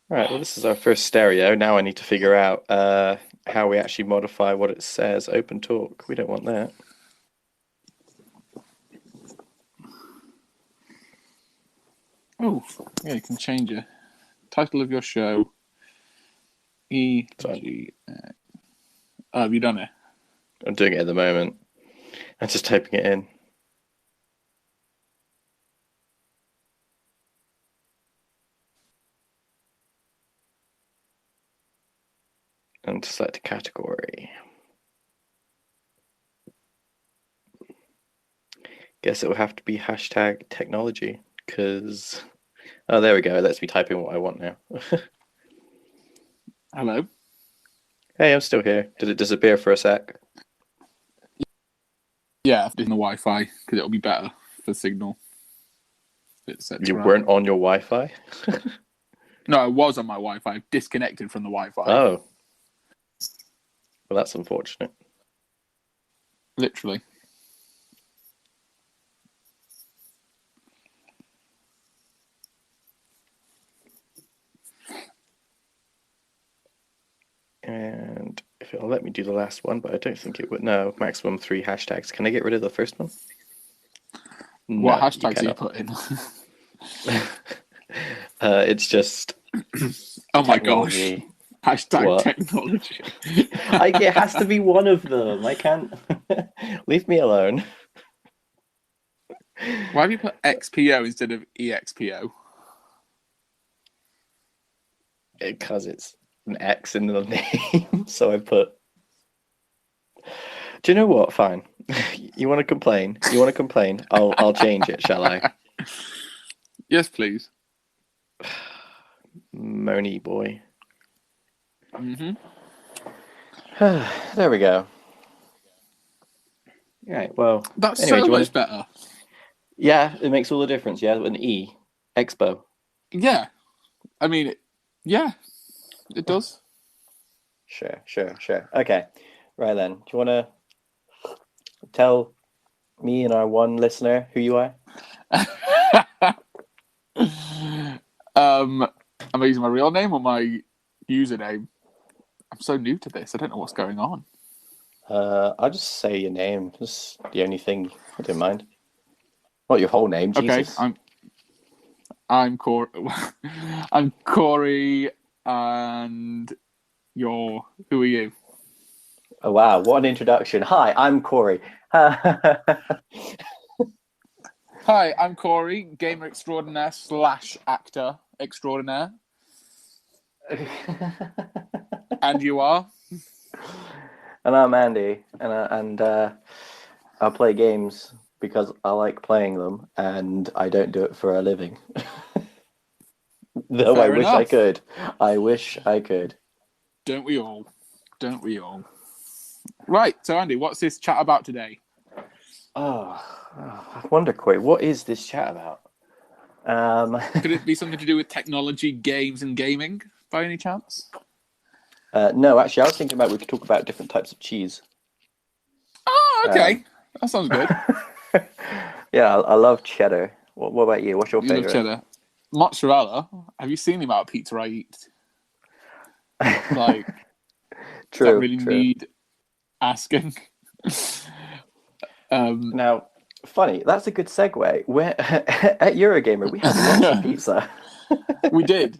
Right, well, this is our first stereo. Now I need to figure out how we actually modify what it says. Open talk. We don't want that. Oh, yeah, you can change it. Title of your show. EGX. Oh, have you done it? I'm doing it at the moment. I'm just typing it in. And select a category. Guess it will have to be hashtag technology, because... Oh, there we go. It lets me type in what I want now. Hello? Hey, I'm still here. Did it disappear for a sec? Yeah, after the Wi-Fi, because it'll be better for signal. You weren't on your Wi-Fi? No, I was on my Wi-Fi, disconnected from the Wi-Fi. Oh. Well, that's unfortunate. Literally. And if it'll let me do the last one, but I don't think it would. No, maximum 3 hashtags. Can I get rid of the first one? What hashtags are you putting? It's just... Oh my gosh. Hashtag what? technology. It has to be one of them. I can't... Leave me alone. Why have you put XPO instead of EXPO? Because it's an X in the name, so I put... Do you know what? Fine. You want to complain? I'll change it, shall I? Yes, please. Moany boy. Mm-hmm. There we go. Right, well... That's anyway, so much better. Yeah, it makes all the difference, yeah? An E. Expo. Yeah. I mean, yeah, it does. Sure. Okay, right then. Do you want to tell me and our one listener who you are? Am I using my real name or my username? I'm so new to this. I don't know what's going on. I'll just say your name. That's the only thing I don't mind. Not your whole name, Jesus. Okay, I'm Corey. I'm Corey, and who are you? Oh wow, what an introduction. Hi, I'm Corey. Hi, I'm Corey, gamer extraordinaire / actor extraordinaire. And you are? And I'm Andy, and I play games because I like playing them, and I don't do it for a living. Though Fair I wish enough. I could. I wish I could. Don't we all? Right, so Andy, what's this chat about today? Oh, I wonder, Corey, what is this chat about? Could it be something to do with technology, games, and gaming, by any chance? No, actually, I was thinking we could talk about different types of cheese. Oh, okay. That sounds good. Yeah, I love cheddar. What about you? What's your favorite? Love cheddar. Mozzarella. Have you seen the amount of pizza I eat? Like, true. Does that really need asking? Now, funny. That's a good segue. At Eurogamer, we had lots of pizza. We did,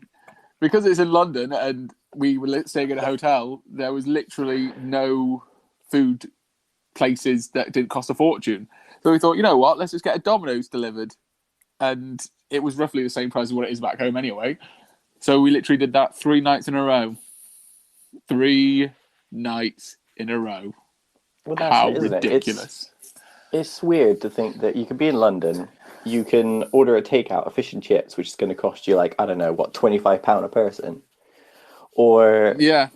because it's in London and we were staying at a hotel. There was literally no food places that didn't cost a fortune. So we thought, you know what? Let's just get a Domino's delivered, and it was roughly the same price as what it is back home anyway. So we literally did that 3 nights in a row. 3 nights in a row. Well, that's how it, isn't ridiculous! It's weird to think that you could be in London, you can order a takeout of fish and chips, which is going to cost you like, I don't know, what, £25 a person, or yeah,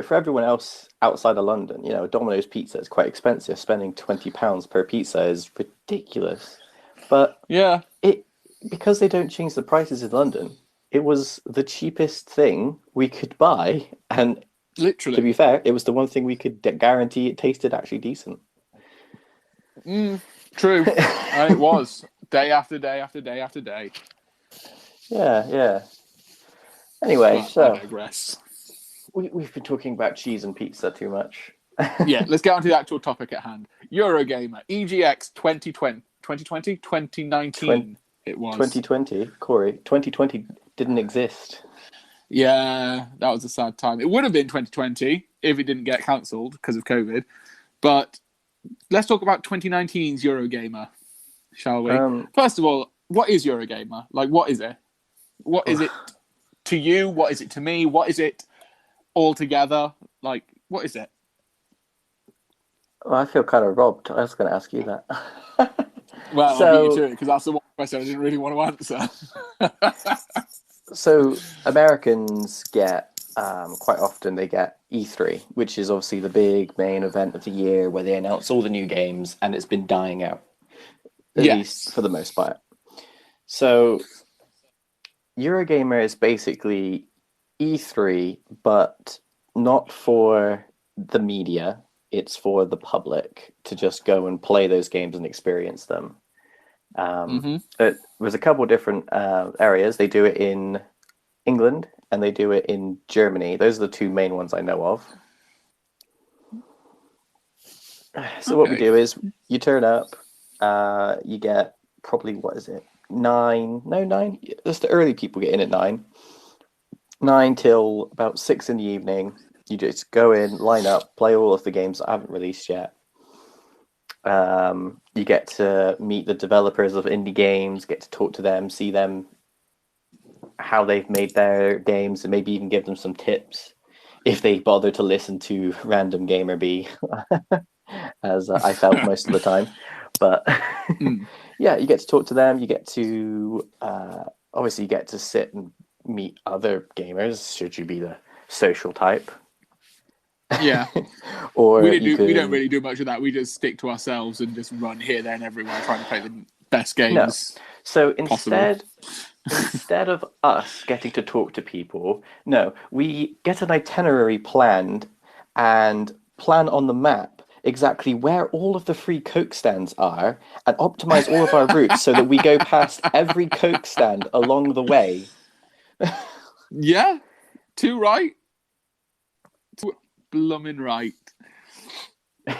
for everyone else outside of London, Domino's pizza is quite expensive. Spending £20 per pizza is ridiculous. But yeah, because they don't change the prices in London, it was the cheapest thing we could buy, and literally, to be fair, it was the one thing we could guarantee it tasted actually decent. True. And it was day after day after day after day. Yeah. Anyway, But I so digress. we've been talking about cheese and pizza too much. Yeah, let's get on to the actual topic at hand. Eurogamer, EGX 2020, 2020, 2019 it was. 2020, Corey, 2020 didn't exist. Yeah, that was a sad time. It would have been 2020 if it didn't get cancelled because of COVID. But let's talk about 2019's Eurogamer, shall we? First of all, what is Eurogamer? Like, what is it? What is it to you? What is it to me? What is it altogether? Like, what is it? Well, I feel kind of robbed. I was going to ask you that. Well, I'll beat you to it because that's the one question I didn't really want to answer. So Americans get quite often they get E3, which is obviously the big main event of the year where they announce all the new games, and it's been dying out, at least for the most part. So Eurogamer is basically E3, but not for the media. It's for the public to just go and play those games and experience them. There's a couple of different areas. They do it in England and they do it in Germany. Those are the two main ones I know of. So what we do is you turn up, you get probably, what is it? 9? No, 9. Just the early people get in at 9. 9 till about 6 in the evening. You just go in, line up, play all of the games that haven't released yet. You get to meet the developers of indie games, get to talk to them, see them, how they've made their games, and maybe even give them some tips if they bother to listen to Random Gamer B, as I felt most of the time. But yeah, you get to talk to them. You get to obviously you get to sit and meet other gamers. Should you be the social type? Yeah. Or we don't really do much of that. We just stick to ourselves and just run here, there, and everywhere, trying to play the best games. No. So possible. instead of us getting to talk to people, no, we get an itinerary planned and plan on the map exactly where all of the free Coke stands are and optimize all of our routes so that we go past every Coke stand along the way. Yeah, too right. Blooming right.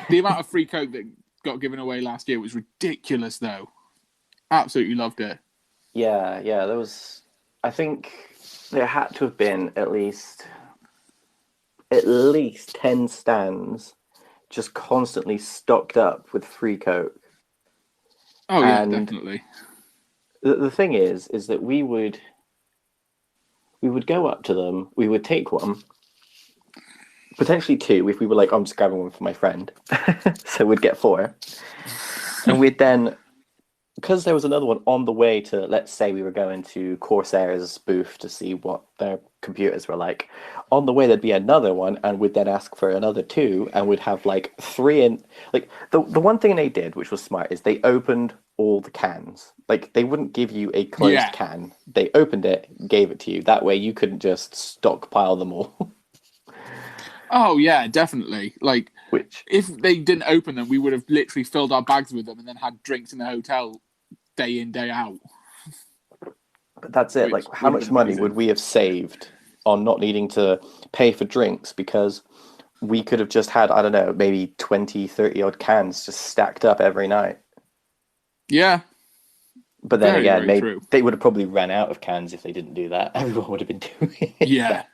The amount of free Coke that got given away last year was ridiculous, though. Absolutely loved it. Yeah, there was. I think there had to have been at least 10 stands just constantly stocked up with free Coke. Oh yeah, definitely. The thing is that we would go up to them, we would take one. Potentially 2 if we were like, I'm just grabbing one for my friend. So we'd get 4. And we'd then, because there was another one on the way to, let's say we were going to Corsair's booth to see what their computers were like. On the way, there'd be another one, and we'd then ask for another 2, and we'd have like 3 in. Like the one thing they did, which was smart, is they opened all the cans. Like they wouldn't give you a closed can. They opened it, gave it to you. That way you couldn't just stockpile them all. Oh yeah, definitely. Like, if they didn't open them, we would have literally filled our bags with them and then had drinks in the hotel day in, day out. But that's it. Like, how much money would we have saved on not needing to pay for drinks because we could have just had, I don't know, maybe 20, 30 odd cans just stacked up every night. Yeah. But then again, maybe they would have probably ran out of cans if they didn't do that. Everyone would have been doing it. Yeah.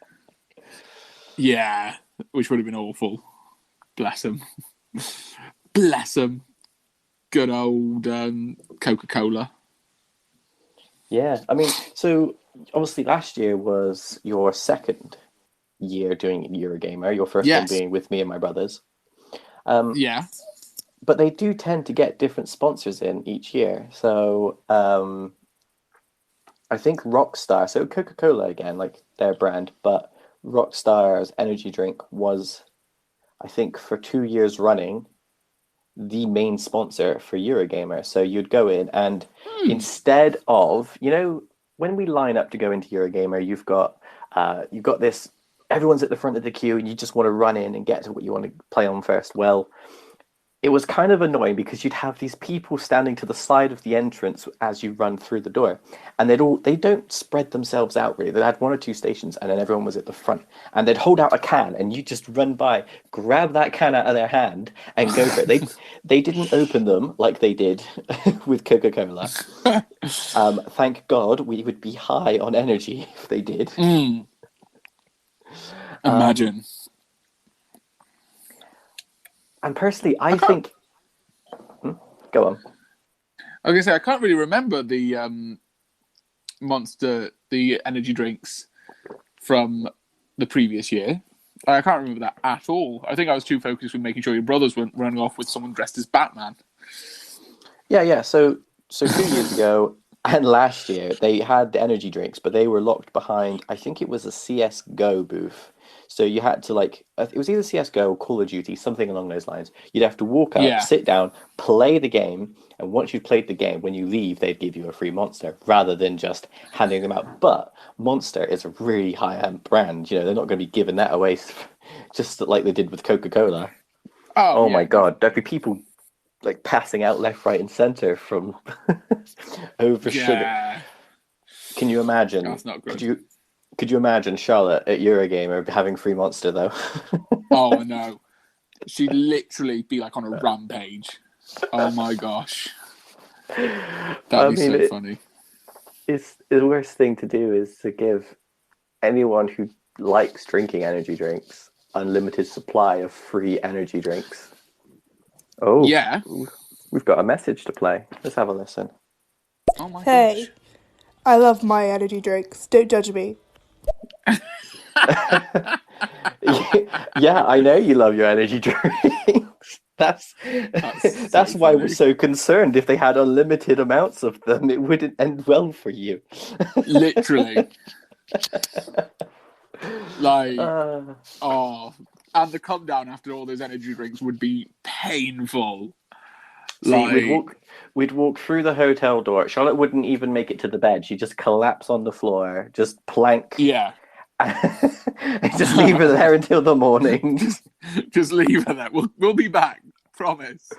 Yeah. Which would have been awful. Bless them. Bless them. Good old Coca-Cola. Yeah. I mean, so obviously last year was your second year doing Eurogamer. Your first one being with me and my brothers. Yeah. But they do tend to get different sponsors in each year. So I think Rockstar, so Coca-Cola again, like their brand, but Rockstar's energy drink was, I think, for 2 years running, the main sponsor for Eurogamer. So you'd go in and instead of, you know, when we line up to go into Eurogamer, you've got this, everyone's at the front of the queue and you just want to run in and get to what you want to play on first. Well, it was kind of annoying because you'd have these people standing to the side of the entrance as you run through the door, and they don't spread themselves out really. They had one or two stations, and then everyone was at the front, and they'd hold out a can, and you just run by, grab that can out of their hand, and go for it. They didn't open them like they did with Coca-Cola. Thank God we would be high on energy if they did. Imagine. And personally, I think... Go on. I was going to say, I can't really remember the Monster, the energy drinks from the previous year. I can't remember that at all. I think I was too focused with making sure your brothers weren't running off with someone dressed as Batman. Yeah. So 2 years ago and last year, they had the energy drinks, but they were locked behind, I think it was a CSGO booth. So you had to it was either CSGO or Call of Duty, something along those lines. You'd have to walk up, sit down, play the game, and once you'd played the game, when you leave, they'd give you a free Monster rather than just handing them out. But Monster is a really high-end brand. You know, they're not going to be giving that away just like they did with Coca-Cola. Oh my God, there'd be people passing out left, right, and center from over sugar. Can you imagine? That's not good. Could you imagine Charlotte at Eurogamer having free Monster though? Oh no, she'd literally be on a rampage. Oh my gosh, that'd be so funny. It's the worst thing to do is to give anyone who likes drinking energy drinks unlimited supply of free energy drinks. Oh yeah, we've got a message to play. Let's have a listen. Oh my Hey, gosh. I love my energy drinks. Don't judge me. Yeah, I know you love your energy drinks. That's so why funny. we're so concerned. If they had unlimited amounts of them, it wouldn't end well for you. Literally. And the come down after all those energy drinks would be painful. We'd walk through the hotel door. Charlotte wouldn't even make it to the bed. She'd just collapse on the floor, just plank. Yeah. Just leave her there until the morning. Just leave her there. We'll be back. Promise.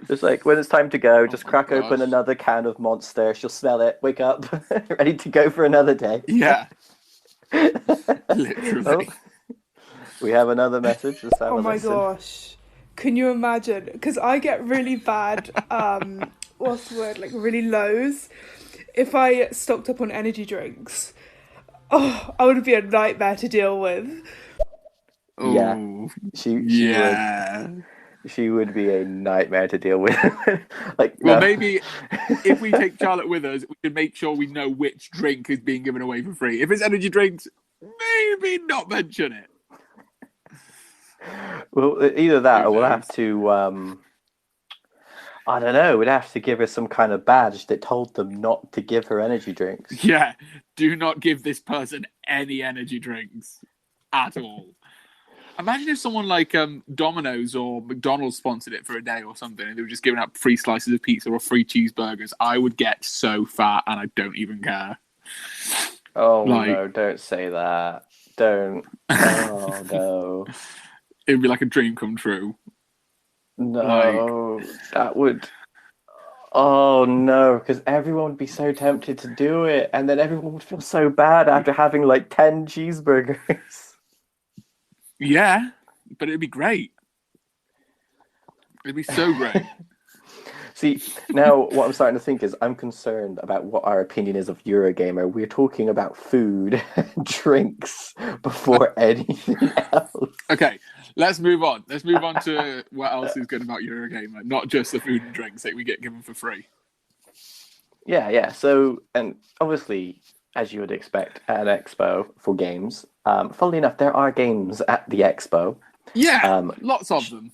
Just when it's time to go, just crack open another can of Monster. She'll smell it, wake up, ready to go for another day. Yeah. Literally. We have another message. Let's have Oh a my listen. gosh. Can you imagine? Because I get really bad, what's the word? Really lows. If I stocked up on energy drinks, I would be a nightmare to deal with. Yeah. She would be a nightmare to deal with. Maybe if we take Charlotte with us, we can make sure we know which drink is being given away for free. If it's energy drinks, maybe not mention it. Well, either that or we'll have to, I don't know, we'd have to give her some kind of badge that told them not to give her energy drinks. Yeah, do not give this person any energy drinks at all. Imagine if someone like Domino's or McDonald's sponsored it for a day or something and they were just giving out free slices of pizza or free cheeseburgers. I would get so fat and I don't even care. Oh, no, don't say that. Don't. Oh, no. It'd be like a dream come true. No, that would... Oh, no, because everyone would be so tempted to do it, and then everyone would feel so bad after having 10 cheeseburgers. Yeah, but it'd be great. It'd be so great. See, now what I'm starting to think is I'm concerned about what our opinion is of Eurogamer. We're talking about food and drinks before anything else. Okay, let's move on. Let's move on to what else is good about Eurogamer, not just the food and drinks that we get given for free. Yeah. So, and obviously, as you would expect at an expo for games, funnily enough, there are games at the expo. Yeah, lots of them.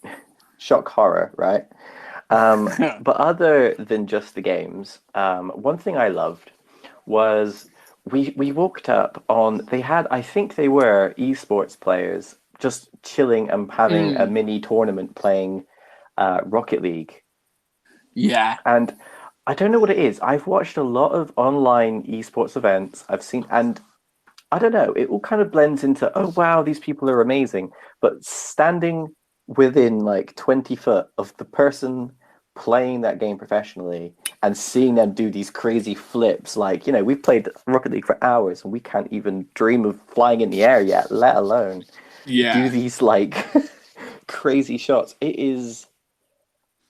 Shock horror, right? But other than just the games, one thing I loved was we walked up on, they had, I think they were esports players just chilling and having a mini tournament playing Rocket League. Yeah. And I don't know what it is. I've watched a lot of online esports events. I've seen, and I don't know, it all kind of blends into, oh wow, these people are amazing. But standing within like 20 foot of the person playing that game professionally and seeing them do these crazy flips. Like, you know, we've played Rocket League for hours and we can't even dream of flying in the air yet, let alone do these like crazy shots. It is,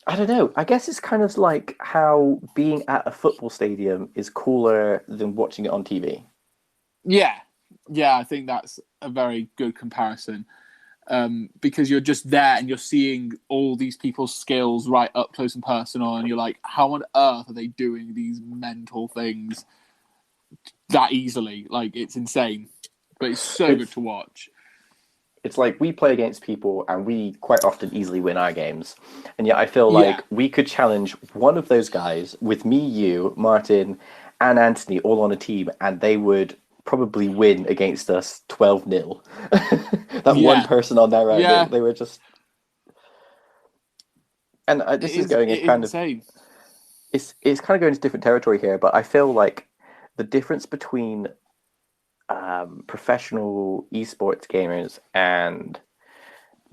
I don't know, I guess it's kind of like how being at a football stadium is cooler than watching it on TV. Yeah, I think that's a very good comparison. Because you're just there and you're seeing all these people's skills right up close and personal, and you're like, how on earth are they doing these mental things that easily? Like, it's insane, but it's so good to watch. It's like we play against people and we quite often easily win our games, and yet I feel like we could challenge one of those guys with me, you, Martin, and Anthony all on a team, and they would probably win against us 12-0. That one person on their own, they were just. And this is going in kind insane. of. It's kind of going into different territory here, but I feel like the difference between professional esports gamers and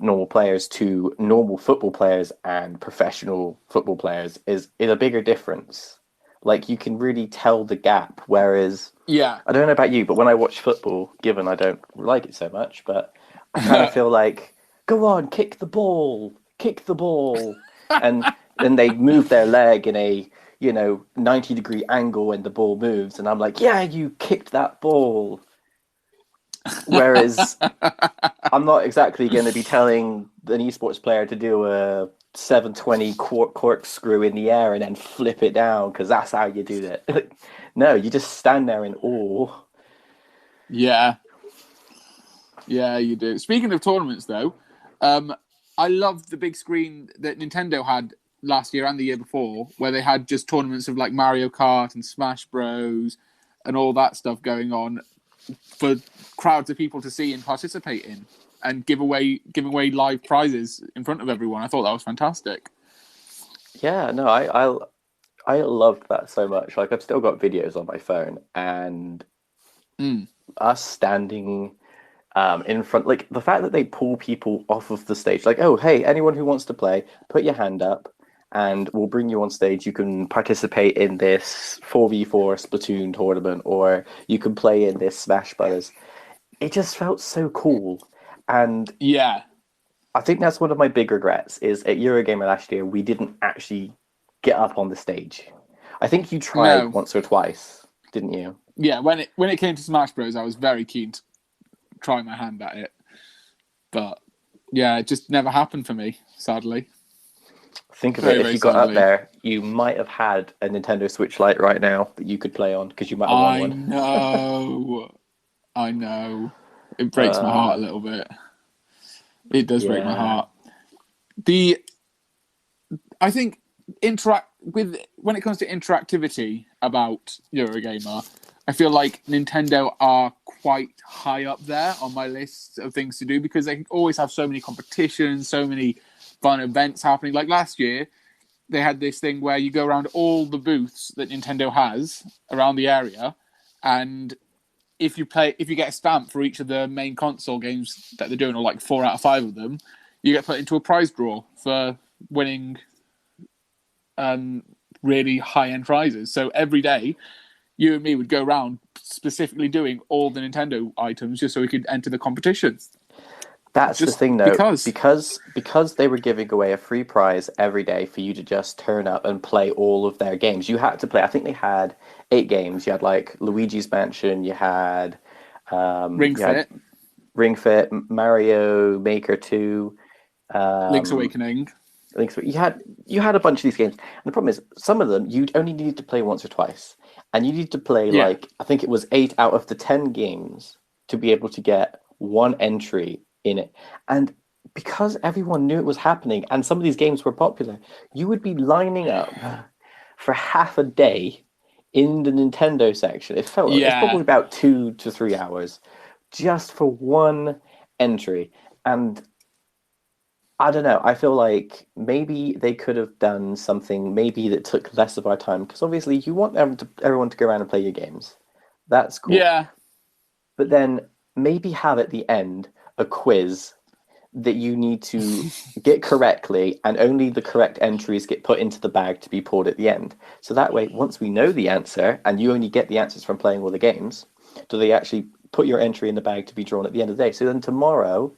normal players to normal football players and professional football players is a bigger difference. Like, you can really tell the gap, whereas I don't know about you, but when I watch football, given I don't like it so much, but I kind of feel like, go on, kick the ball, and then they move their leg in a 90-degree angle when the ball moves, and I'm like, yeah, you kicked that ball. Whereas I'm not exactly going to be telling an esports player to do a 720 corkscrew in the air and then flip it down because that's how you do that. No, you just stand there in awe. Yeah, you do. Speaking of tournaments, though, I loved the big screen that Nintendo had last year and the year before, where they had just tournaments of like Mario Kart and Smash Bros. And all that stuff going on for crowds of people to see and participate in, and giving away live prizes in front of everyone. I thought that was fantastic. Yeah, no, I loved that so much. Like, I've still got videos on my phone, and us standing in front, like the fact that they pull people off of the stage, like, oh, hey, anyone who wants to play, put your hand up and we'll bring you on stage. You can participate in this 4v4 Splatoon tournament, or you can play in this Smash Brothers. It just felt so cool. And I think that's one of my big regrets is at Eurogamer last year, we didn't actually get up on the stage. I think you tried once or twice, didn't you? Yeah, when it came to Smash Bros, I was very keen to try my hand at it. But yeah, it just never happened for me, sadly. Think of it, if you got up there, you might have had a Nintendo Switch Lite right now that you could play on, because you might have won one. I know. It breaks my heart a little bit. It does break my heart. I think when it comes to interactivity about Eurogamer, I feel like Nintendo are quite high up there on my list of things to do, because they always have so many competitions, so many fun events happening. Like last year, they had this thing where you go around all the booths that Nintendo has around the area, and if you get a stamp for each of the main console games that they're doing, or like 4 out of 5 of them, you get put into a prize draw for winning really high-end prizes. So every day, you and me would go around specifically doing all the Nintendo items just so we could enter the competition. That's just the thing, though, because they were giving away a free prize every day for you to just turn up and play all of their games. You had to play, I think they had 8 games. You had like Luigi's Mansion, you had Ring Fit, Mario Maker 2, Link's Awakening. You had a bunch of these games, and the problem is some of them you'd only need to play once or twice, and you need to play like, I think it was 8 out of the 10 games to be able to get one entry in it. And because everyone knew it was happening and some of these games were popular, you would be lining up for half a day in the Nintendo section. It's probably about 2 to 3 hours just for one entry. And I don't know, I feel like maybe they could have done something maybe that took less of our time, because obviously you want everyone to go around and play your games. That's cool. Yeah. But then maybe have at the end a quiz that you need to get correctly, and only the correct entries get put into the bag to be pulled at the end. So that way, once we know the answer, and you only get the answers from playing all the games, do they actually put your entry in the bag to be drawn at the end of the day? So then tomorrow,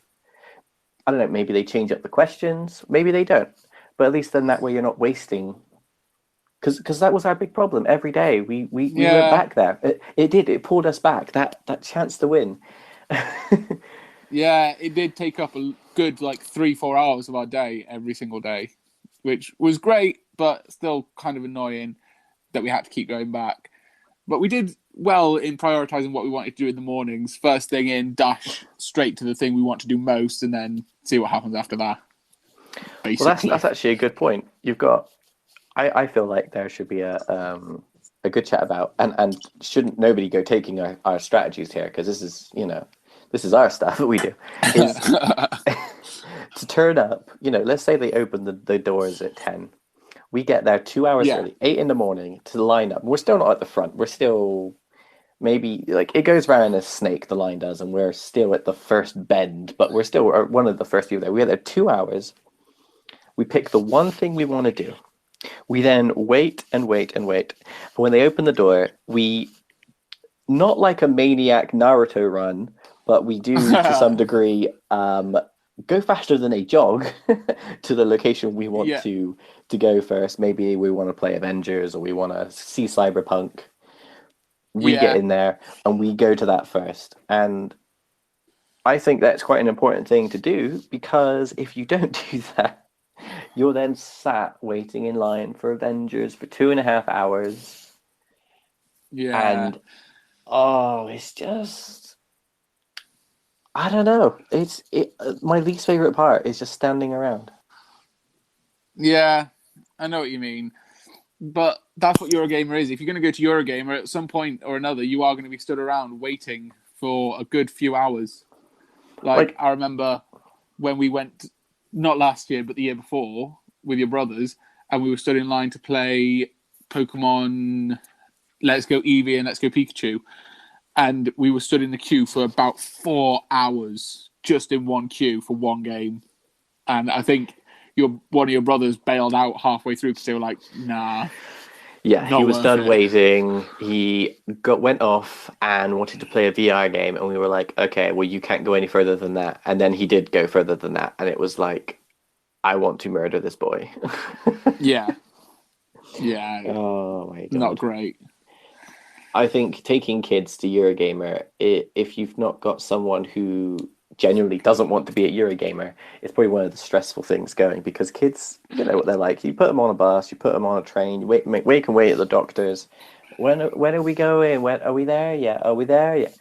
I don't know, maybe they change up the questions, maybe they don't. But at least then that way you're not wasting. Because that was our big problem. Every day we went back there. It pulled us back. That chance to win. Yeah, it did take up a good 3-4 hours of our day every single day, which was great, but still kind of annoying that we had to keep going back. But we did well in prioritizing what we wanted to do in the mornings. First thing in, dash straight to the thing we want to do most, and then see what happens after that. Basically. Well, that's actually a good point. You've got. I feel like there should be a good chat about, and shouldn't nobody go taking our strategies here, because this is our stuff that we do. Is to turn up, let's say they open the doors at 10. We get there 2 hours early, 8 in the morning, to line up. We're still not at the front. We're still maybe it goes around a snake, the line does, and we're still at the first bend, but we're still one of the first few there. We get there 2 hours. We pick the one thing we want to do. We then wait and wait and wait. But when they open the door, we, not like a maniac Naruto run, but we do to some degree go faster than a jog to the location we want to go first. Maybe we want to play Avengers, or we want to see Cyberpunk. We get in there and we go to that first. And I think that's quite an important thing to do, because if you don't do that, you're then sat waiting in line for Avengers for 2.5 hours. Yeah. And it's just, I don't know. My least favorite part is just standing around. Yeah, I know what you mean. But that's what Eurogamer is. If you're going to go to Eurogamer, at some point or another, you are going to be stood around waiting for a good few hours. Like I remember when we went, not last year, but the year before, with your brothers, and we were stood in line to play Pokemon Let's Go Eevee and Let's Go Pikachu. And we were stood in the queue for about 4 hours, just in one queue for one game. And I think one of your brothers bailed out halfway through because they were like, nah. Yeah, he was done waiting. He went off and wanted to play a VR game, and we were like, okay, well, you can't go any further than that. And then he did go further than that, and it was like, I want to murder this boy. Yeah. Yeah. Oh my God. Not great. I think taking kids to Eurogamer, if you've not got someone who genuinely doesn't want to be at Eurogamer, it's probably one of the stressful things going, because kids, you know what they're like. You put them on a bus, you put them on a train, you wait at the doctors. When are we going? When are we there yet? Are we there yet?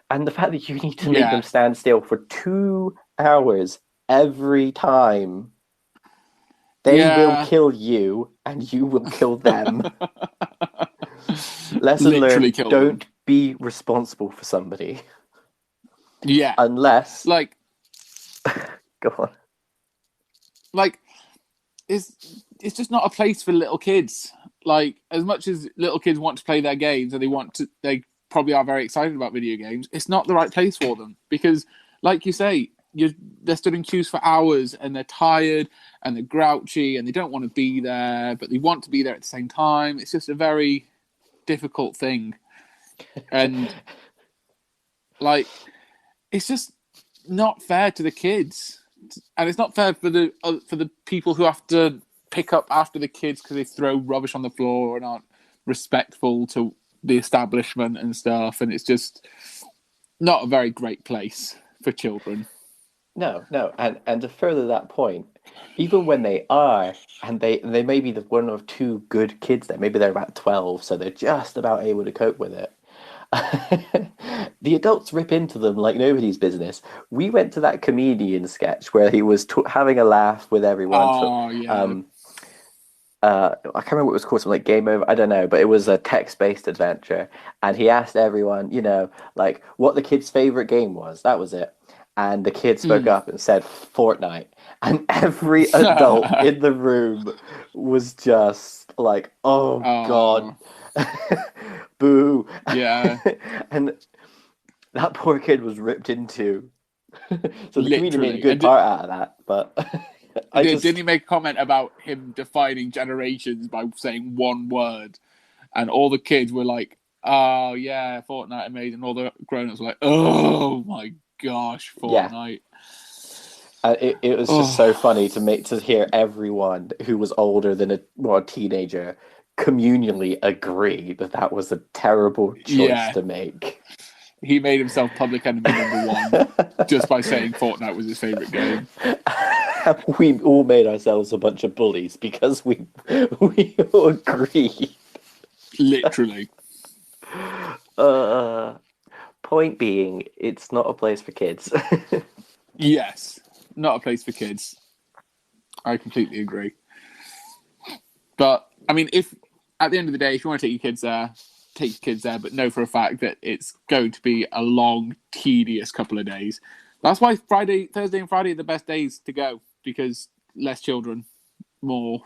And the fact that you need to make them stand still for 2 hours every time, they will kill you and you will kill them. Lesson learned, don't be responsible for somebody. Yeah. Unless... Go on. It's just not a place for little kids. As much as little kids want to play their games and they probably are very excited about video games, it's not the right place for them. Because, like you say, they're stood in queues for hours and they're tired and they're grouchy and they don't want to be there, but they want to be there at the same time. It's just a very difficult thing. And, it's just not fair to the kids. And it's not fair for the people who have to pick up after the kids because they throw rubbish on the floor and aren't respectful to the establishment and stuff. And it's just not a very great place for children. No. And to further that point, even when they are, and they may be the one or two good kids there, maybe they're about 12, so they're just about able to cope with it. The adults rip into them like nobody's business. We went to that comedian sketch where he was having a laugh with everyone. I can't remember what it was called, something like Game Over, I don't know, but it was a text-based adventure, and he asked everyone, what the kids' favorite game was. That was it. And the kid spoke up and said Fortnite, and every adult in the room was just like, oh. God. Boo. Yeah. And that poor kid was ripped into So the comedian made a Literally. good And part out of that, but didn't he make a comment about him defining generations by saying one word? And all the kids were like, "Oh yeah, Fortnite amazing." All the grown-ups were like, "Oh my gosh, Fortnite." It was just so funny to hear everyone who was older than a teenager communally agree that was a terrible choice Yeah. to make. He made himself public enemy number one just by saying Fortnite was his favourite game. We all made ourselves a bunch of bullies because we all agreed. Literally. Point being, it's not a place for kids. Yes. Not a place for kids. I completely agree. But, I mean, if at the end of the day, if you want to take your kids there, take your kids there, but know for a fact that it's going to be a long, tedious couple of days. That's why Thursday and Friday are the best days to go, because less children, more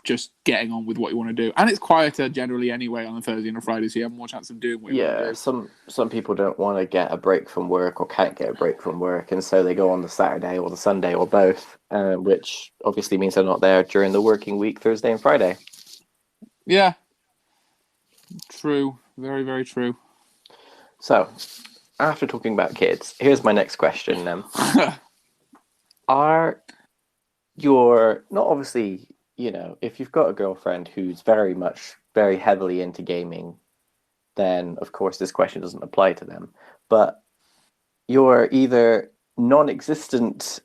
just getting on with what you want to do. And it's quieter generally anyway on a Thursday and a Friday, so you have more chance of doing what you want to do. Some people don't want to get a break from work or can't get a break from work, and so they go on the Saturday or the Sunday or both, which obviously means they're not there during the working week, Thursday and Friday. Yeah. True. Very, very true. So, after talking about kids, here's my next question then. Are your, not obviously, if you've got a girlfriend who's very heavily into gaming, then of course this question doesn't apply to them. But you're either non-existent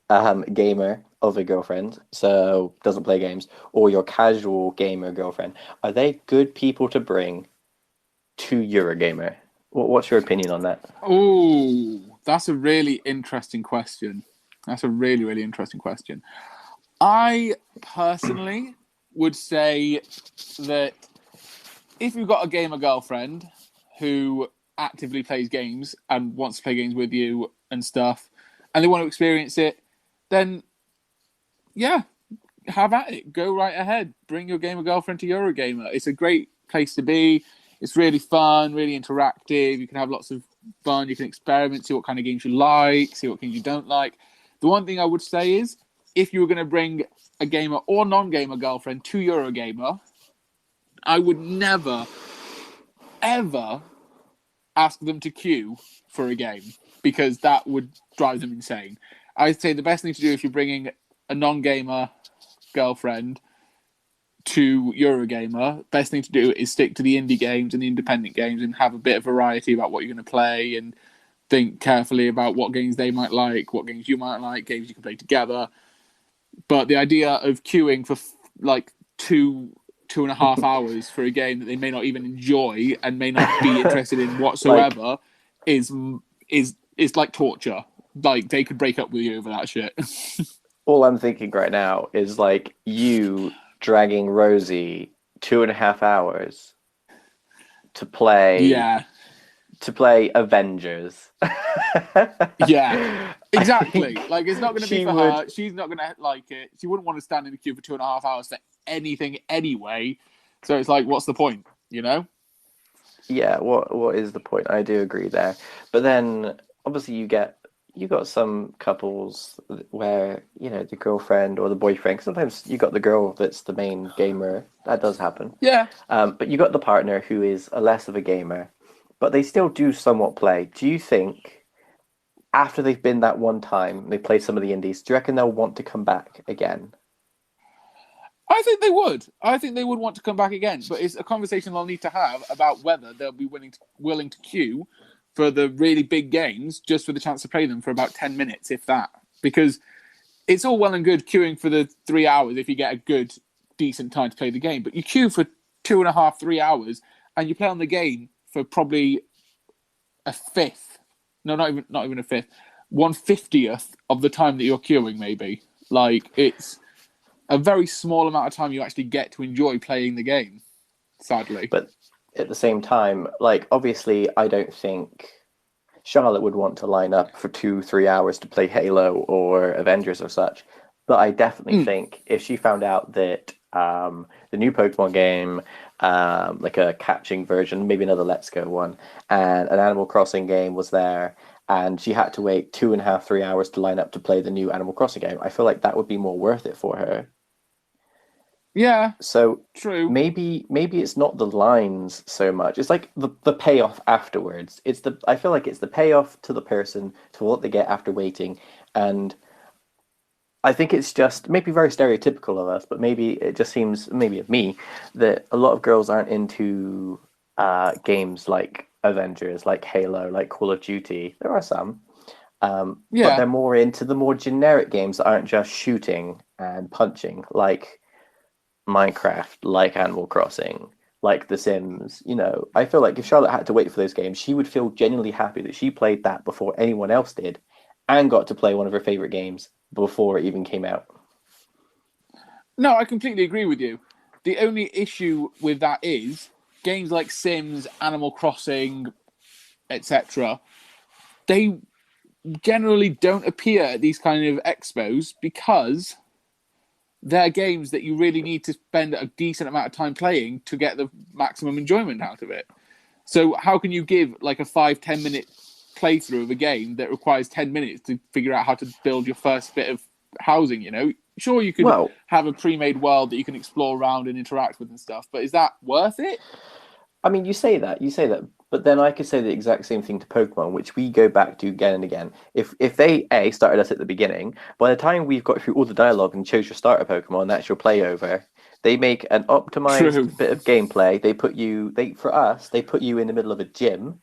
gamer of a girlfriend, so doesn't play games, or your casual gamer girlfriend. Are they good people to bring to Eurogamer? What's your opinion on that? Oh, that's a really interesting question. That's a really, really interesting question. I personally would say that if you've got a gamer girlfriend who actively plays games and wants to play games with you and stuff, and they want to experience it, then yeah, have at it. Go right ahead. Bring your gamer girlfriend to Eurogamer. It's a great place to be. It's really fun, really interactive. You can have lots of fun. You can experiment, see what kind of games you like, see what games you don't like. The one thing I would say is, if you were going to bring a gamer or non-gamer girlfriend to Eurogamer, I would never, ever ask them to queue for a game, because that would drive them insane. I'd say the best thing to do if you're bringing a non-gamer girlfriend to Eurogamer, best thing to do is stick to the indie games and the independent games and have a bit of variety about what you're going to play, and think carefully about what games they might like, what games you might like, games you can play together. But the idea of queuing for like 2.5 hours for a game that they may not even enjoy and may not be interested in whatsoever is like torture. Like, they could break up with you over that shit. All I'm thinking right now is like you dragging Rosie 2.5 hours to play Avengers. Yeah, exactly. Like, it's not going to be for her. She's not going to like it. She wouldn't want to stand in the queue for 2.5 hours for anything anyway. So it's like, what's the point? Yeah, what is the point? I do agree there. But then obviously you got some couples where, the girlfriend or the boyfriend, sometimes you got the girl that's the main gamer. That does happen. Yeah. But you got the partner who is a less of a gamer, but they still do somewhat play. Do you think after they've been that one time, they play some of the indies, do you reckon they'll want to come back again? I think they would. I think they would want to come back again, but it's a conversation they'll need to have about whether they'll be willing to queue for the really big games just for the chance to play them for about 10 minutes, if that. Because it's all well and good queuing for the 3 hours if you get a good, decent time to play the game, but you queue for 2.5, 3 hours, and you play on the game for probably a fifth. No, not even a fifth. 1/50th of the time that you're queuing, maybe. Like, it's a very small amount of time you actually get to enjoy playing the game, sadly. But at the same time, like, obviously, I don't think Charlotte would want to line up for 2-3 hours to play Halo or Avengers or such. But I definitely think if she found out that the new Pokemon game, like a catching version, maybe another Let's Go one, and an Animal Crossing game was there, and she had to wait 2.5, 3 hours to line up to play the new Animal Crossing game. I feel like that would be more worth it for her. Yeah, So true. maybe it's not the lines so much. It's like the payoff afterwards. I feel like it's the payoff to the person, to what they get after waiting. And I think it's just maybe very stereotypical of us, but maybe it just seems, maybe of me, that a lot of girls aren't into games like Avengers, like Halo, like Call of Duty. There are some. But they're more into the more generic games that aren't just shooting and punching, like Minecraft, like Animal Crossing, like The Sims. I feel like if Charlotte had to wait for those games, she would feel genuinely happy that she played that before anyone else did and got to play one of her favorite games before it even came out. No, I completely agree with you. The only issue with that is games like Sims, Animal Crossing, etc., they generally don't appear at these kind of expos because they're games that you really need to spend a decent amount of time playing to get the maximum enjoyment out of it. So how can you give like a 5-10 minute playthrough of a game that requires 10 minutes to figure out how to build your first bit of housing? Sure, you could have a pre-made world that you can explore around and interact with and stuff, but is that worth it? I mean, you say that, but then I could say the exact same thing to Pokemon, which we go back to again and again. If they started us at the beginning, by the time we've got through all the dialogue and chose your starter Pokemon, that's your play over. They make an optimized bit of gameplay. They put you in the middle of a gym,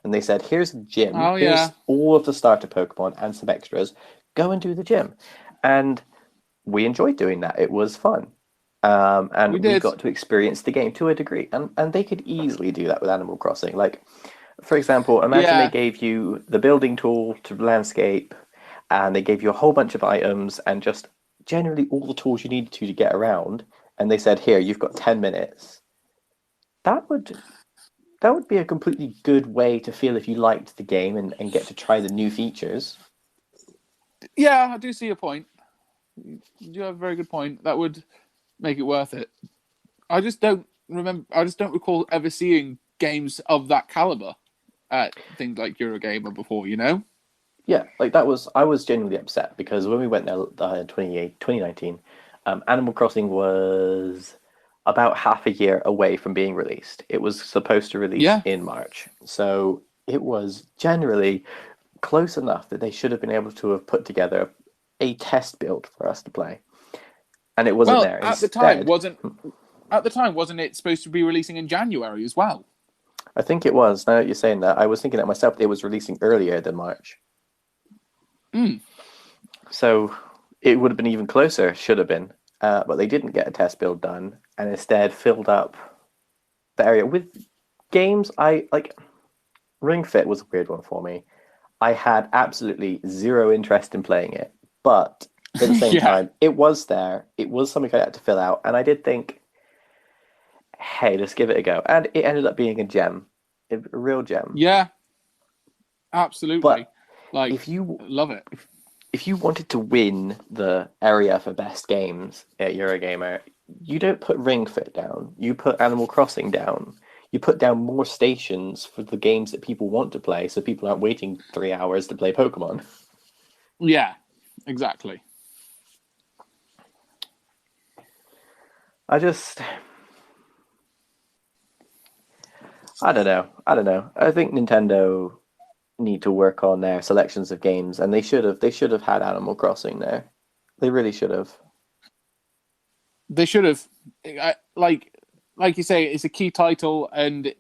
and they said, "Here's a gym. Here's all of the starter Pokemon and some extras. Go and do the gym." And we enjoyed doing that. It was fun. And we got to experience the game to a degree. And they could easily do that with Animal Crossing. Like, for example, imagine they gave you the building tool to landscape, and they gave you a whole bunch of items and just generally all the tools you needed to get around. And they said, "Here, you've got 10 minutes." That would be a completely good way to feel if you liked the game and get to try the new features. Yeah, I do see your point. You have a very good point. That would make it worth it. I just don't recall ever seeing games of that caliber at things like Eurogamer before, Yeah, like I was genuinely upset because when we went there in 2019, Animal Crossing was about half a year away from being released. It was supposed to release in March. So it was generally close enough that they should have been able to have put together a test build for us to play. And it wasn't there. At the time, wasn't it supposed to be releasing in January as well? I think it was. Now that you're saying that, I was thinking that myself. It was releasing earlier than March. So it would have been even closer. Should have been, but they didn't get a test build done, and instead filled up the area with games. I like. Ring Fit was a weird one for me. I had absolutely zero interest in playing it, but at the same time, it was there. It was something I had to fill out, and I did think, hey, let's give it a go. And it ended up being a gem, a real gem. Yeah, absolutely. But if you love it, if you wanted to win the area for best games at Eurogamer, you don't put Ring Fit down. You put Animal Crossing down. You put down more stations for the games that people want to play, so people aren't waiting 3 hours to play Pokemon. Yeah, exactly. I don't know. I think Nintendo need to work on their selections of games, and they should have had Animal Crossing there. They really should have. They should have. Like you say, it's a key title, and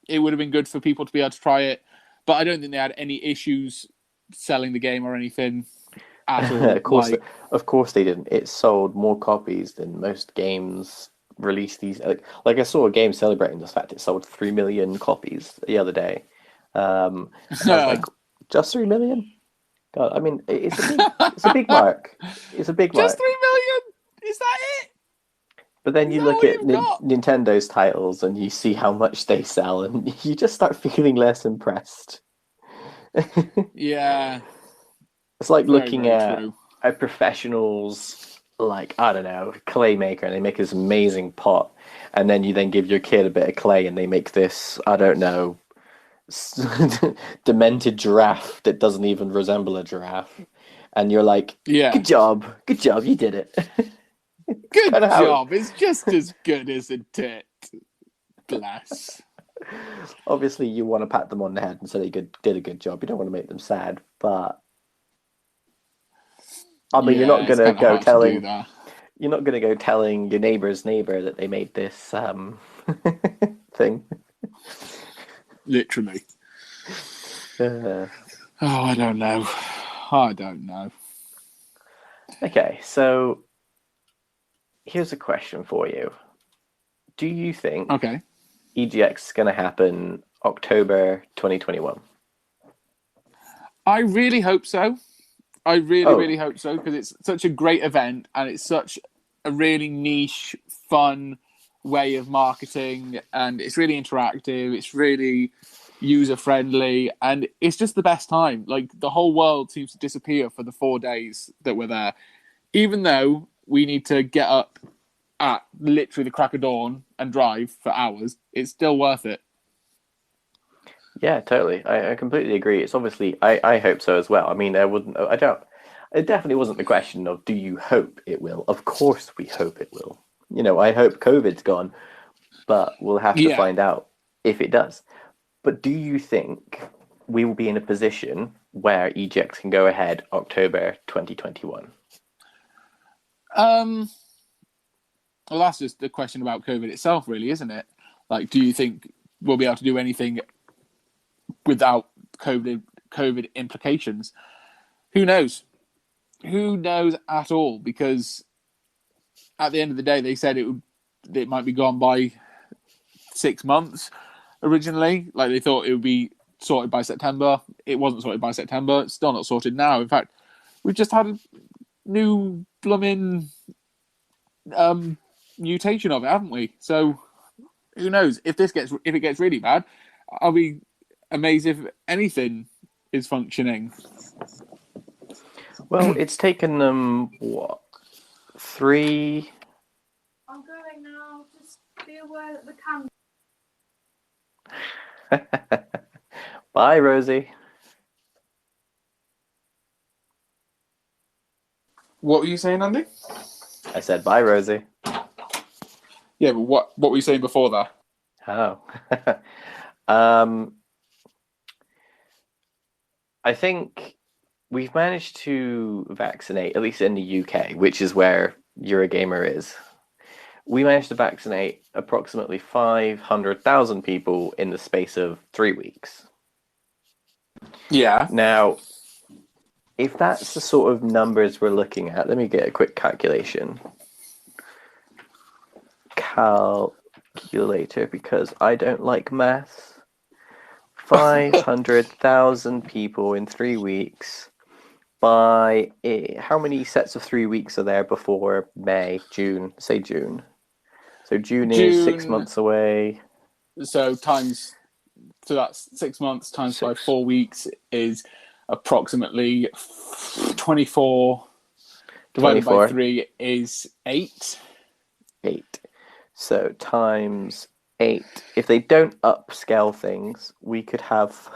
it would have been good for people to be able to try it. But I don't think they had any issues selling the game or anything at all. Of course they didn't. It sold more copies than most games released these. Like I saw a game celebrating the fact it sold 3 million copies the other day. And I was like, just 3 million? God, I mean, it's a big mark. It's a big mark. Just 3 million? Is that it? But then you look at Nintendo's titles and you see how much they sell, and you just start feeling less impressed. Yeah. It's like looking at professionals, like, I don't know, clay maker, and they make this amazing pot, and then you then give your kid a bit of clay and they make this, I don't know, demented giraffe that doesn't even resemble a giraffe, and you're like, Yeah. good job, you did it. Good kinda how- job. It's just as good, isn't it? Bless. Obviously, you want to pat them on the head and say they did a good job. You don't want to make them sad, but I mean, you're not it's gonna kinda go hard to do telling that. you're not gonna go telling your neighbor's neighbor that they made this thing. Literally. Uh, Oh, I don't know. okay, so here's a question for you. Do you think Okay. EGX is going to happen October 2021? I really hope so. I really, Oh. really hope so, because it's such a great event and it's such a really niche, fun way of marketing, and it's really interactive. It's really user friendly, and it's just the best time. Like, the whole world seems to disappear for the 4 days that we're there, even though we need to get up at literally the crack of dawn and drive for hours. It's still worth it. Yeah, totally. I completely agree. It's obviously, I hope so as well. I mean, it definitely wasn't the question of do you hope it will? Of course we hope it will. You know, I hope COVID's gone, but we'll have to Yeah. find out if it does. But do you think we will be in a position where EGX can go ahead October 2021? Well, that's just the question about COVID itself, really, isn't it? Like, do you think we'll be able to do anything without COVID implications? Who knows? Who knows at all? Because at the end of the day, they said it might be gone by 6 months originally. Like, they thought it would be sorted by September. It wasn't sorted by September. It's still not sorted now. In fact, we've just had a new blooming mutation of it, haven't we? So who knows? If it gets really bad, I'll be amazed if anything is functioning. Well, it's taken them, what, 3... I'm going now. Just be aware that the camera. Bye, Rosie. What were you saying, Andy? I said bye, Rosie. Yeah, but what were you saying before that? Oh. I think we've managed to vaccinate, at least in the UK, which is where Eurogamer is. We managed to vaccinate approximately 500,000 people in the space of 3 weeks. Yeah. Now, if that's the sort of numbers we're looking at, let me get a quick calculation. Calculator, because I don't like maths. 500,000 people in 3 weeks. By how many sets of 3 weeks are there before May, June? Say June. So June is 6 months away. So that's 6 months times by 4 weeks is approximately 24. Divided 24. by 3 is 8. 8. So times 8. If they don't upscale things, we could have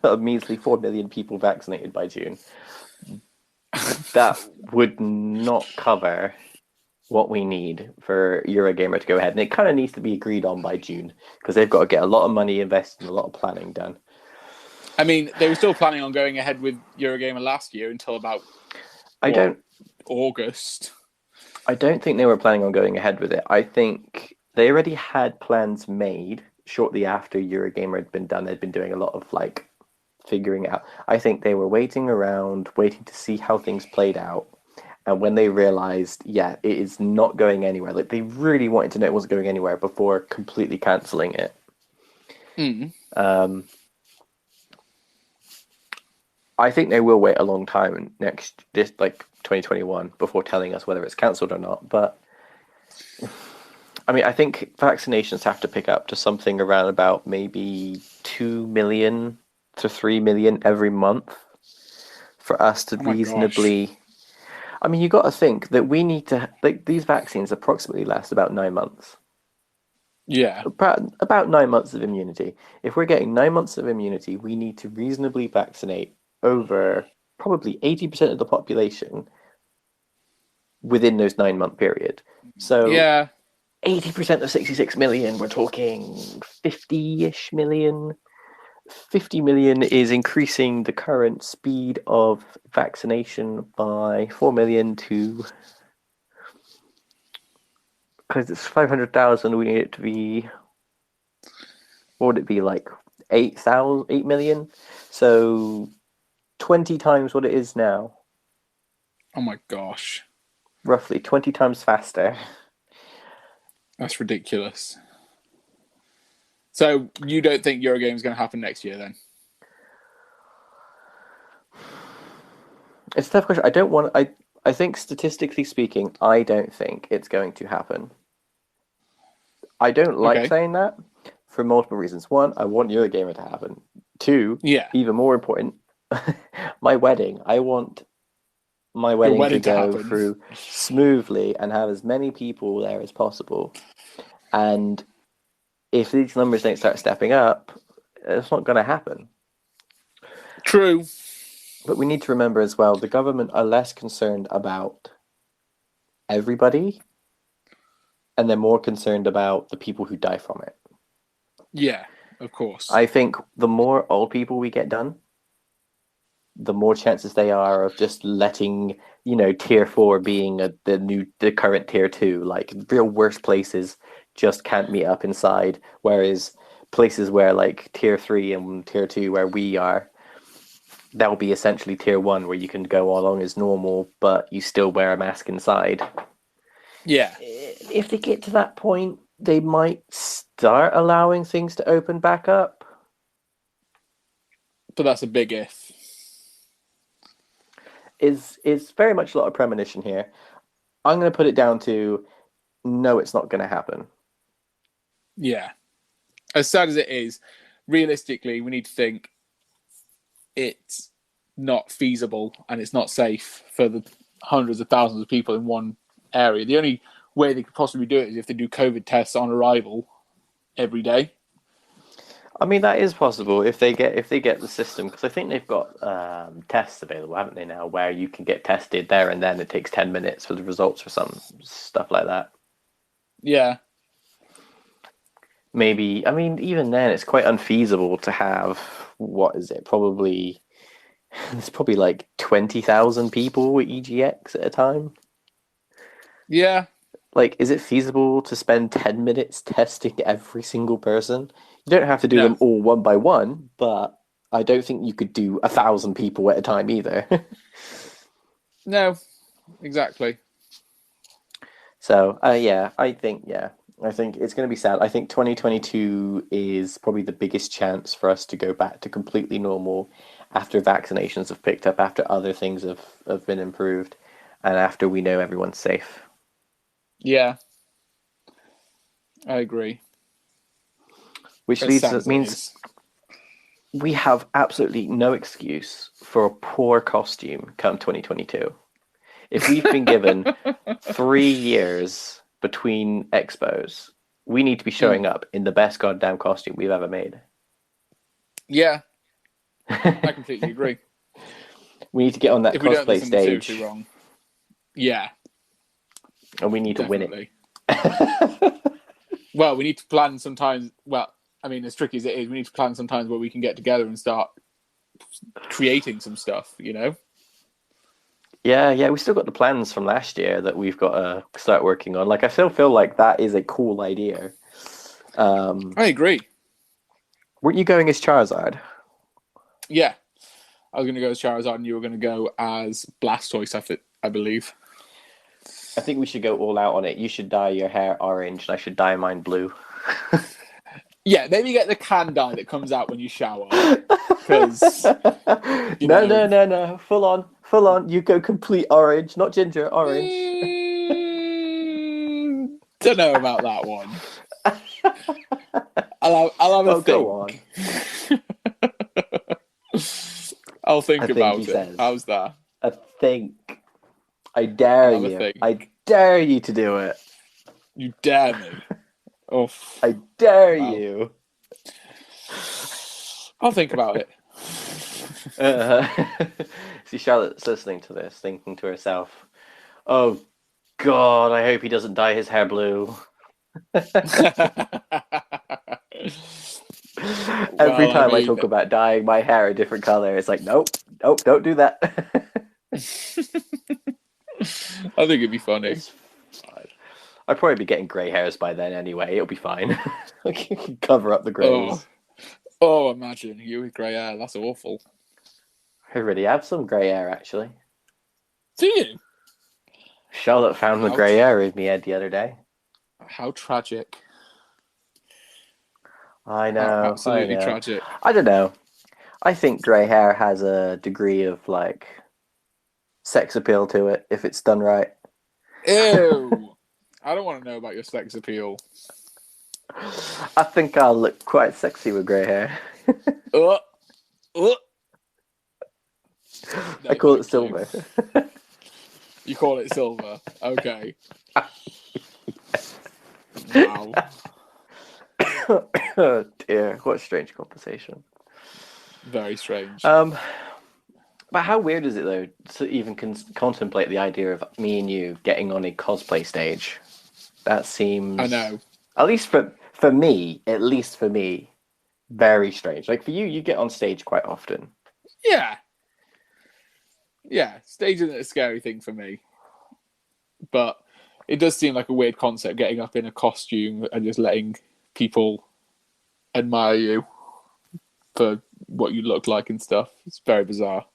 a measly 4 million people vaccinated by June. That would not cover what we need for Eurogamer to go ahead. And it kind of needs to be agreed on by June, because they've got to get a lot of money invested and a lot of planning done. I mean, they were still planning on going ahead with Eurogamer last year until about August. I don't think they were planning on going ahead with it. I think they already had plans made shortly after Eurogamer had been done. They'd been doing a lot of figuring out. I think they were waiting to see how things played out. And when they realized, it is not going anywhere, they really wanted to know it wasn't going anywhere before completely cancelling it. I think they will wait a long time this 2021 before telling us whether it's cancelled or not. But I mean, I think vaccinations have to pick up to something around about maybe 2 million to 3 million every month for us to reasonably. Gosh. I mean, you got to think that we need to these vaccines approximately last about 9 months. Yeah. About 9 months of immunity. If we're getting 9 months of immunity, we need to reasonably vaccinate over probably 80% of the population within those 9 month period. So Yeah. 80% of 66 million, we're talking 50-ish million. 50 million is increasing the current speed of vaccination by 4 million to, because it's 500,000, we need it to be, what would it be, like 8 million? So 20 times what it is now. Oh my gosh. Roughly 20 times faster. That's ridiculous. So you don't think Eurogame's going to happen next year then? It's a tough question. I think statistically speaking, I don't think it's going to happen. I don't like saying that for multiple reasons. One, I want Eurogamer to happen. Two, even more important, my wedding. I want my wedding to go through smoothly and have as many people there as possible. And if these numbers don't start stepping up, it's not going to happen. True. But we need to remember as well, the government are less concerned about everybody, and they're more concerned about the people who die from it. Yeah, of course. I think the more old people we get done, the more chances they are of just letting, tier 4 being the current tier 2. Like, real worst places just can't meet up inside, whereas places where like tier 3 and tier 2 where we are, that will be essentially tier 1 where you can go along as normal, but you still wear a mask inside. Yeah. If they get to that point, they might start allowing things to open back up. But that's a big if. Is very much a lot of premonition here. I'm going to put it down to no, it's not going to happen. Yeah. As sad as it is, realistically, we need to think it's not feasible and it's not safe for the hundreds of thousands of people in one area. The only way they could possibly do it is if they do COVID tests on arrival every day. I mean, that is possible if they get the system, because I think they've got tests available, haven't they now, where you can get tested there and then it takes 10 minutes for the results for some stuff like that. Yeah. Maybe, I mean, even then it's quite unfeasible to have, what is it, there's probably like 20,000 people with EGX at a time. Yeah. Like, is it feasible to spend 10 minutes testing every single person? You don't have to do them all one by one, but I don't think you could do 1,000 people at a time either. No, exactly. So, I think it's going to be sad. I think 2022 is probably the biggest chance for us to go back to completely normal after vaccinations have picked up, after other things have been improved, and after we know everyone's safe. Yeah, I agree. Which means we have absolutely no excuse for a poor costume come 2022. If we've been given 3 years between expos, we need to be showing up in the best goddamn costume we've ever made. Yeah, I completely agree. We need to get on that cosplay stage. Too wrong. Yeah. And we need to win it. Well, we need to plan sometimes. Well, I mean, as tricky as it is, we need to plan sometimes where we can get together and start creating some stuff, Yeah, we still got the plans from last year that we've got to start working on. Like, I still feel like that is a cool idea. I agree. Weren't you going as Charizard? Yeah. I was going to go as Charizard and you were going to go as Blastoise, I believe. I think we should go all out on it. You should dye your hair orange and I should dye mine blue. Yeah, maybe get the can dye that comes out when you shower. Because No. Full on. You go complete orange, not ginger, orange. Don't know about that one. I'll have a think. Go on. I'll think about it. Says, how's that? I think. I dare you. I dare you to do it. You dare me. Oh, I dare Wow. you. I'll think about it. See, Charlotte's listening to this, thinking to herself, "Oh God, I hope he doesn't dye his hair blue." Every Well, I time I mean, talk about dyeing my hair a different color, it's like, nope, nope, don't do that. I think it'd be funny. It's fine. I'd probably be getting grey hairs by then anyway. It'll be fine. I can cover up the greys. Oh, imagine you with grey hair. That's awful. I already have some grey hair, actually. Do you? Charlotte found the grey hair in me head the other day. How tragic. I know. Absolutely I know. tragic. I don't know. I think grey hair has a degree of, like, sex appeal to it if it's done right. Ew. I don't want to know about your sex appeal. I think I'll look quite sexy with grey hair. No, I call it thank silver. You call it silver. Okay. Wow. Oh dear, what a strange conversation. Very strange. But how weird is it though to even contemplate the idea of me and you getting on a cosplay stage? That seems, I know. at least for me, very strange. Like for you, you get on stage quite often. Yeah. Yeah, stage isn't a scary thing for me. But it does seem like a weird concept, getting up in a costume and just letting people admire you for what you look like and stuff. It's very bizarre.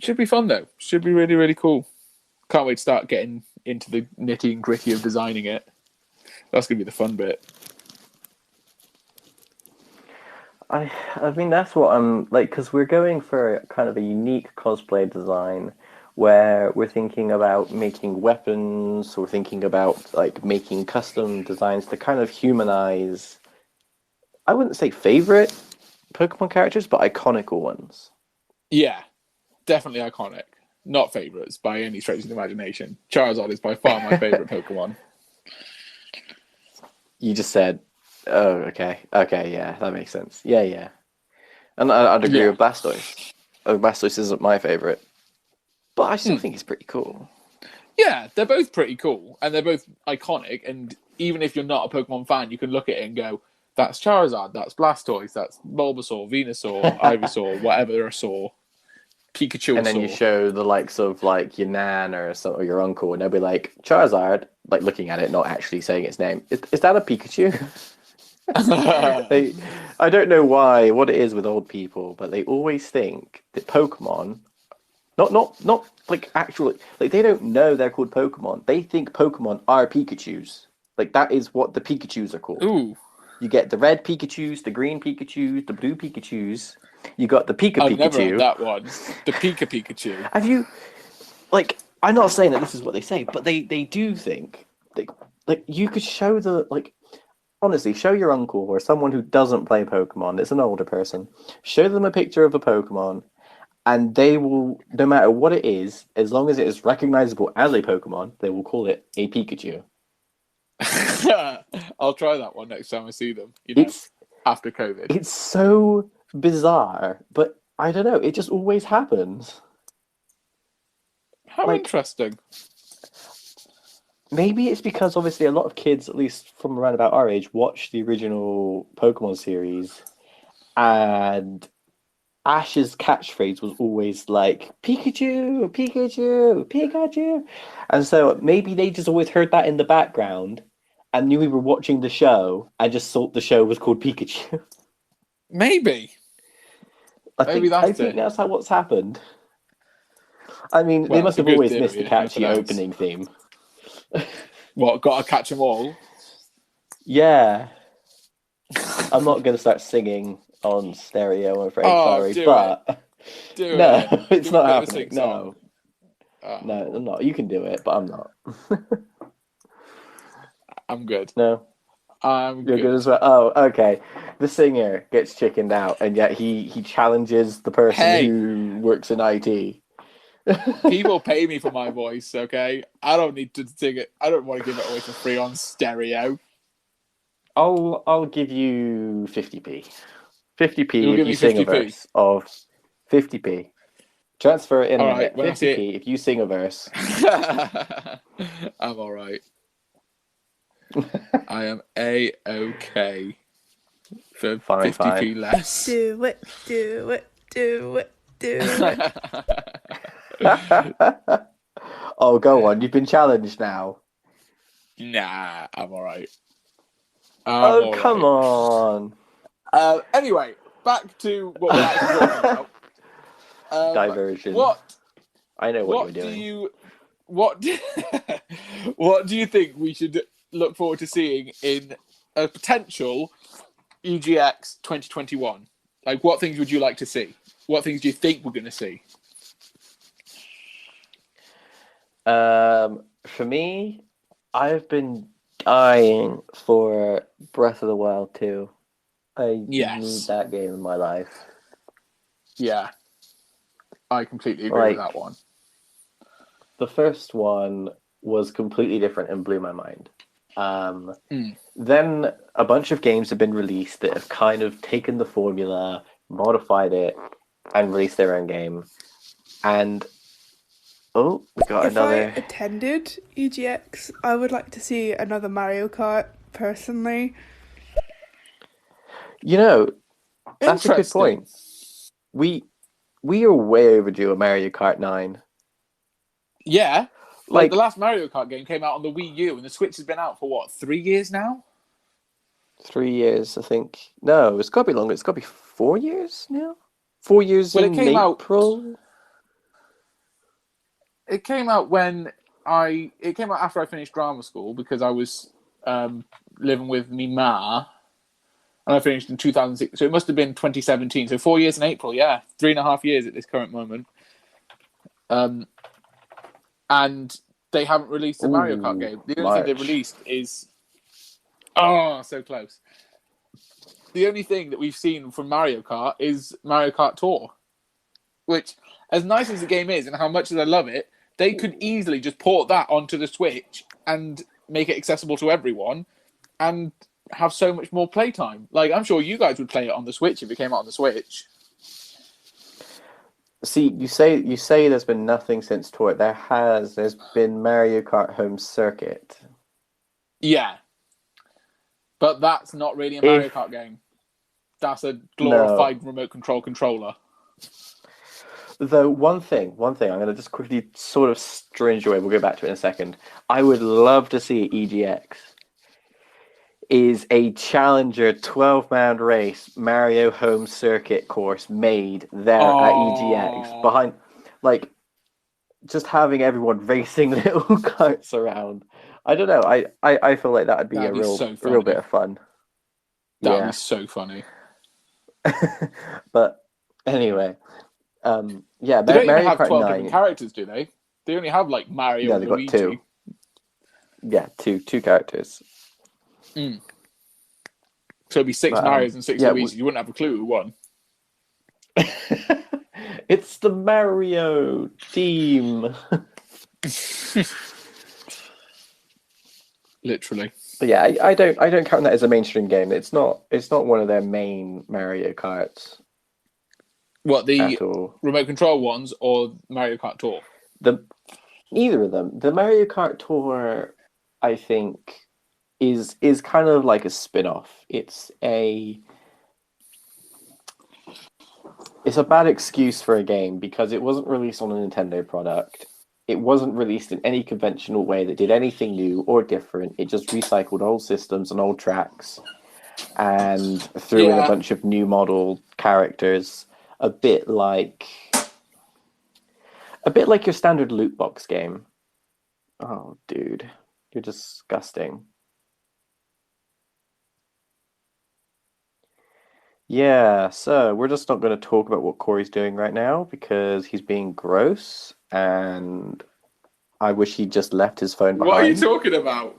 Should be fun though. Should be really, really cool. Can't wait to start getting into the nitty and gritty of designing it. That's going to be the fun bit. I mean, that's what I'm like, because we're going for kind of a unique cosplay design where we're thinking about making weapons, we're thinking about like making custom designs to kind of humanize, I wouldn't say favorite Pokemon characters, but iconic ones. Yeah, definitely iconic. Not favourites by any stretch of the imagination. Charizard is by far my favourite Pokemon. You just said, oh, okay, yeah, that makes sense. Yeah. And I'd agree with Blastoise. Blastoise isn't my favorite, but I still think it's pretty cool. Yeah, they're both pretty cool, and they're both iconic, and even if you're not a Pokemon fan, you can look at it and go, that's Charizard, that's Blastoise, that's Bulbasaur, Venusaur, Ivysaur, whatever a saw, Pikachu. And then you show the likes of like your nan or your uncle, and they'll be like, Charizard, like looking at it, not actually saying its name. Is that a Pikachu? I don't know what it is with old people, but they always think that Pokemon, not like actual, like they don't know they're called Pokemon. They think Pokemon are Pikachus. Like that is what the Pikachus are called. Ooh. You get the red Pikachus, the green Pikachus, the blue Pikachus. You got the Pikachu. I've never heard that one. The Pikachu. Have you? Like, I'm not saying that this is what they say, but they do think like you could show the like. Honestly, show your uncle or someone who doesn't play Pokemon, it's an older person, show them a picture of a Pokemon, and they will, no matter what it is, as long as it is recognizable as a Pokemon, they will call it a Pikachu. I'll try that one next time I see them, you know, after COVID. It's so bizarre, but I don't know, it just always happens. How interesting. Maybe it's because obviously a lot of kids, at least from around about our age, watched the original Pokemon series, and Ash's catchphrase was always like Pikachu, Pikachu, Pikachu, and so maybe they just always heard that in the background and knew we were watching the show and just thought the show was called Pikachu. Maybe. I think that's how what's happened. I mean, they must have always missed the catchy opening theme. What, gotta catch them all? Yeah. I'm not going to start singing on stereo, I'm afraid, sorry, but... No, it's not happening, no. No, I'm not. You can do it, but I'm not. I'm good. No? I'm You're good as well? Oh, okay. The singer gets chickened out, and yet he challenges the person who works in IT. People pay me for my voice, okay? I don't need to sing it. I don't want to give it away for free on stereo. I'll give you 50p. 50p You'll if give you me sing a 50p? verse of 50p. Transfer in All and right, get when I see 50p if you sing a verse. I'm all right. I am A-OK for Fine, 50p less. Do it, do it, do it, do it. Oh, go on. You've been challenged now. Nah, I'm all right. Oh, come on. Anyway, back to what we're actually talking about. Diversion. I know what you're doing. What do you think we should look forward to seeing in a potential EGX 2021? Like, what things would you like to see? What things do you think we're going to see? For me, I've been dying for Breath of the Wild 2. I need that game in my life. Yeah. I completely agree with that one. The first one was completely different and blew my mind. Then a bunch of games have been released that have kind of taken the formula, modified it, and released their own game. And we got another. If I attended EGX, I would like to see another Mario Kart, personally. You know, that's a good point. We are way overdue a Mario Kart 9. Yeah. Like the last Mario Kart game came out on the Wii U, and the Switch has been out for what, 3 years now? 3 years, I think. No, it's got to be longer. It's got to be 4 years now. 4 years in April. It came out it came out after I finished grammar school, because I was living with me ma, and I finished in 2006. So it must have been 2017. So 4 years in April. Yeah, 3.5 years at this current moment. And they haven't released a Mario Kart game. The only thing they've released is... Oh, so close. The only thing that we've seen from Mario Kart is Mario Kart Tour. Which, as nice as the game is and how much as I love it, they could easily just port that onto the Switch and make it accessible to everyone and have so much more playtime. Like, I'm sure you guys would play it on the Switch if it came out on the Switch. See, you say there's been nothing since Tour. There's been Mario Kart Home Circuit. Yeah. But that's not really a Mario Kart game. That's a glorified remote control controller. Though one thing, I'm going to just quickly sort of stringe away. We'll go back to it in a second. I would love to see EGX is a Challenger 12-man race Mario Home Circuit course made there at EGX behind, like, just having everyone racing little karts around. I don't know. I feel like that would be a real bit of fun. That would be so funny. But anyway, they don't Mario even have Kart 12 9, different characters, do they? They only have like Mario and Luigi. Got two. Yeah, two characters. So it'd be 6 Marios and 6 Luigi's. You wouldn't have a clue who won. It's the Mario team. Literally. But yeah, I don't count that as a mainstream game. It's not one of their main Mario Karts. What, the remote control ones or Mario Kart Tour? Neither of them. The Mario Kart Tour, I think, is kind of like a spin-off. It's a bad excuse for a game because it wasn't released on a Nintendo product. It wasn't released in any conventional way that did anything new or different. It just recycled old systems and old tracks and threw in a bunch of new model characters. A bit like your standard loot box game. Oh, dude, you're disgusting. Yeah, so we're just not going to talk about what Corey's doing right now because he's being gross, and I wish he'd just left his phone behind. What are you talking about?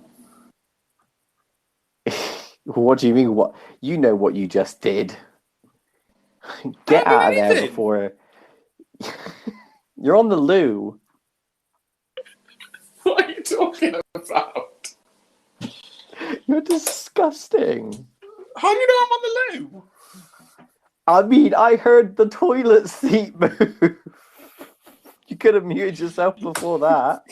What do you mean? What? You know what you just did. Get out of there before... You're on the loo. What are you talking about? You're disgusting. How do you know I'm on the loo? I mean, I heard the toilet seat move. You could have muted yourself before that.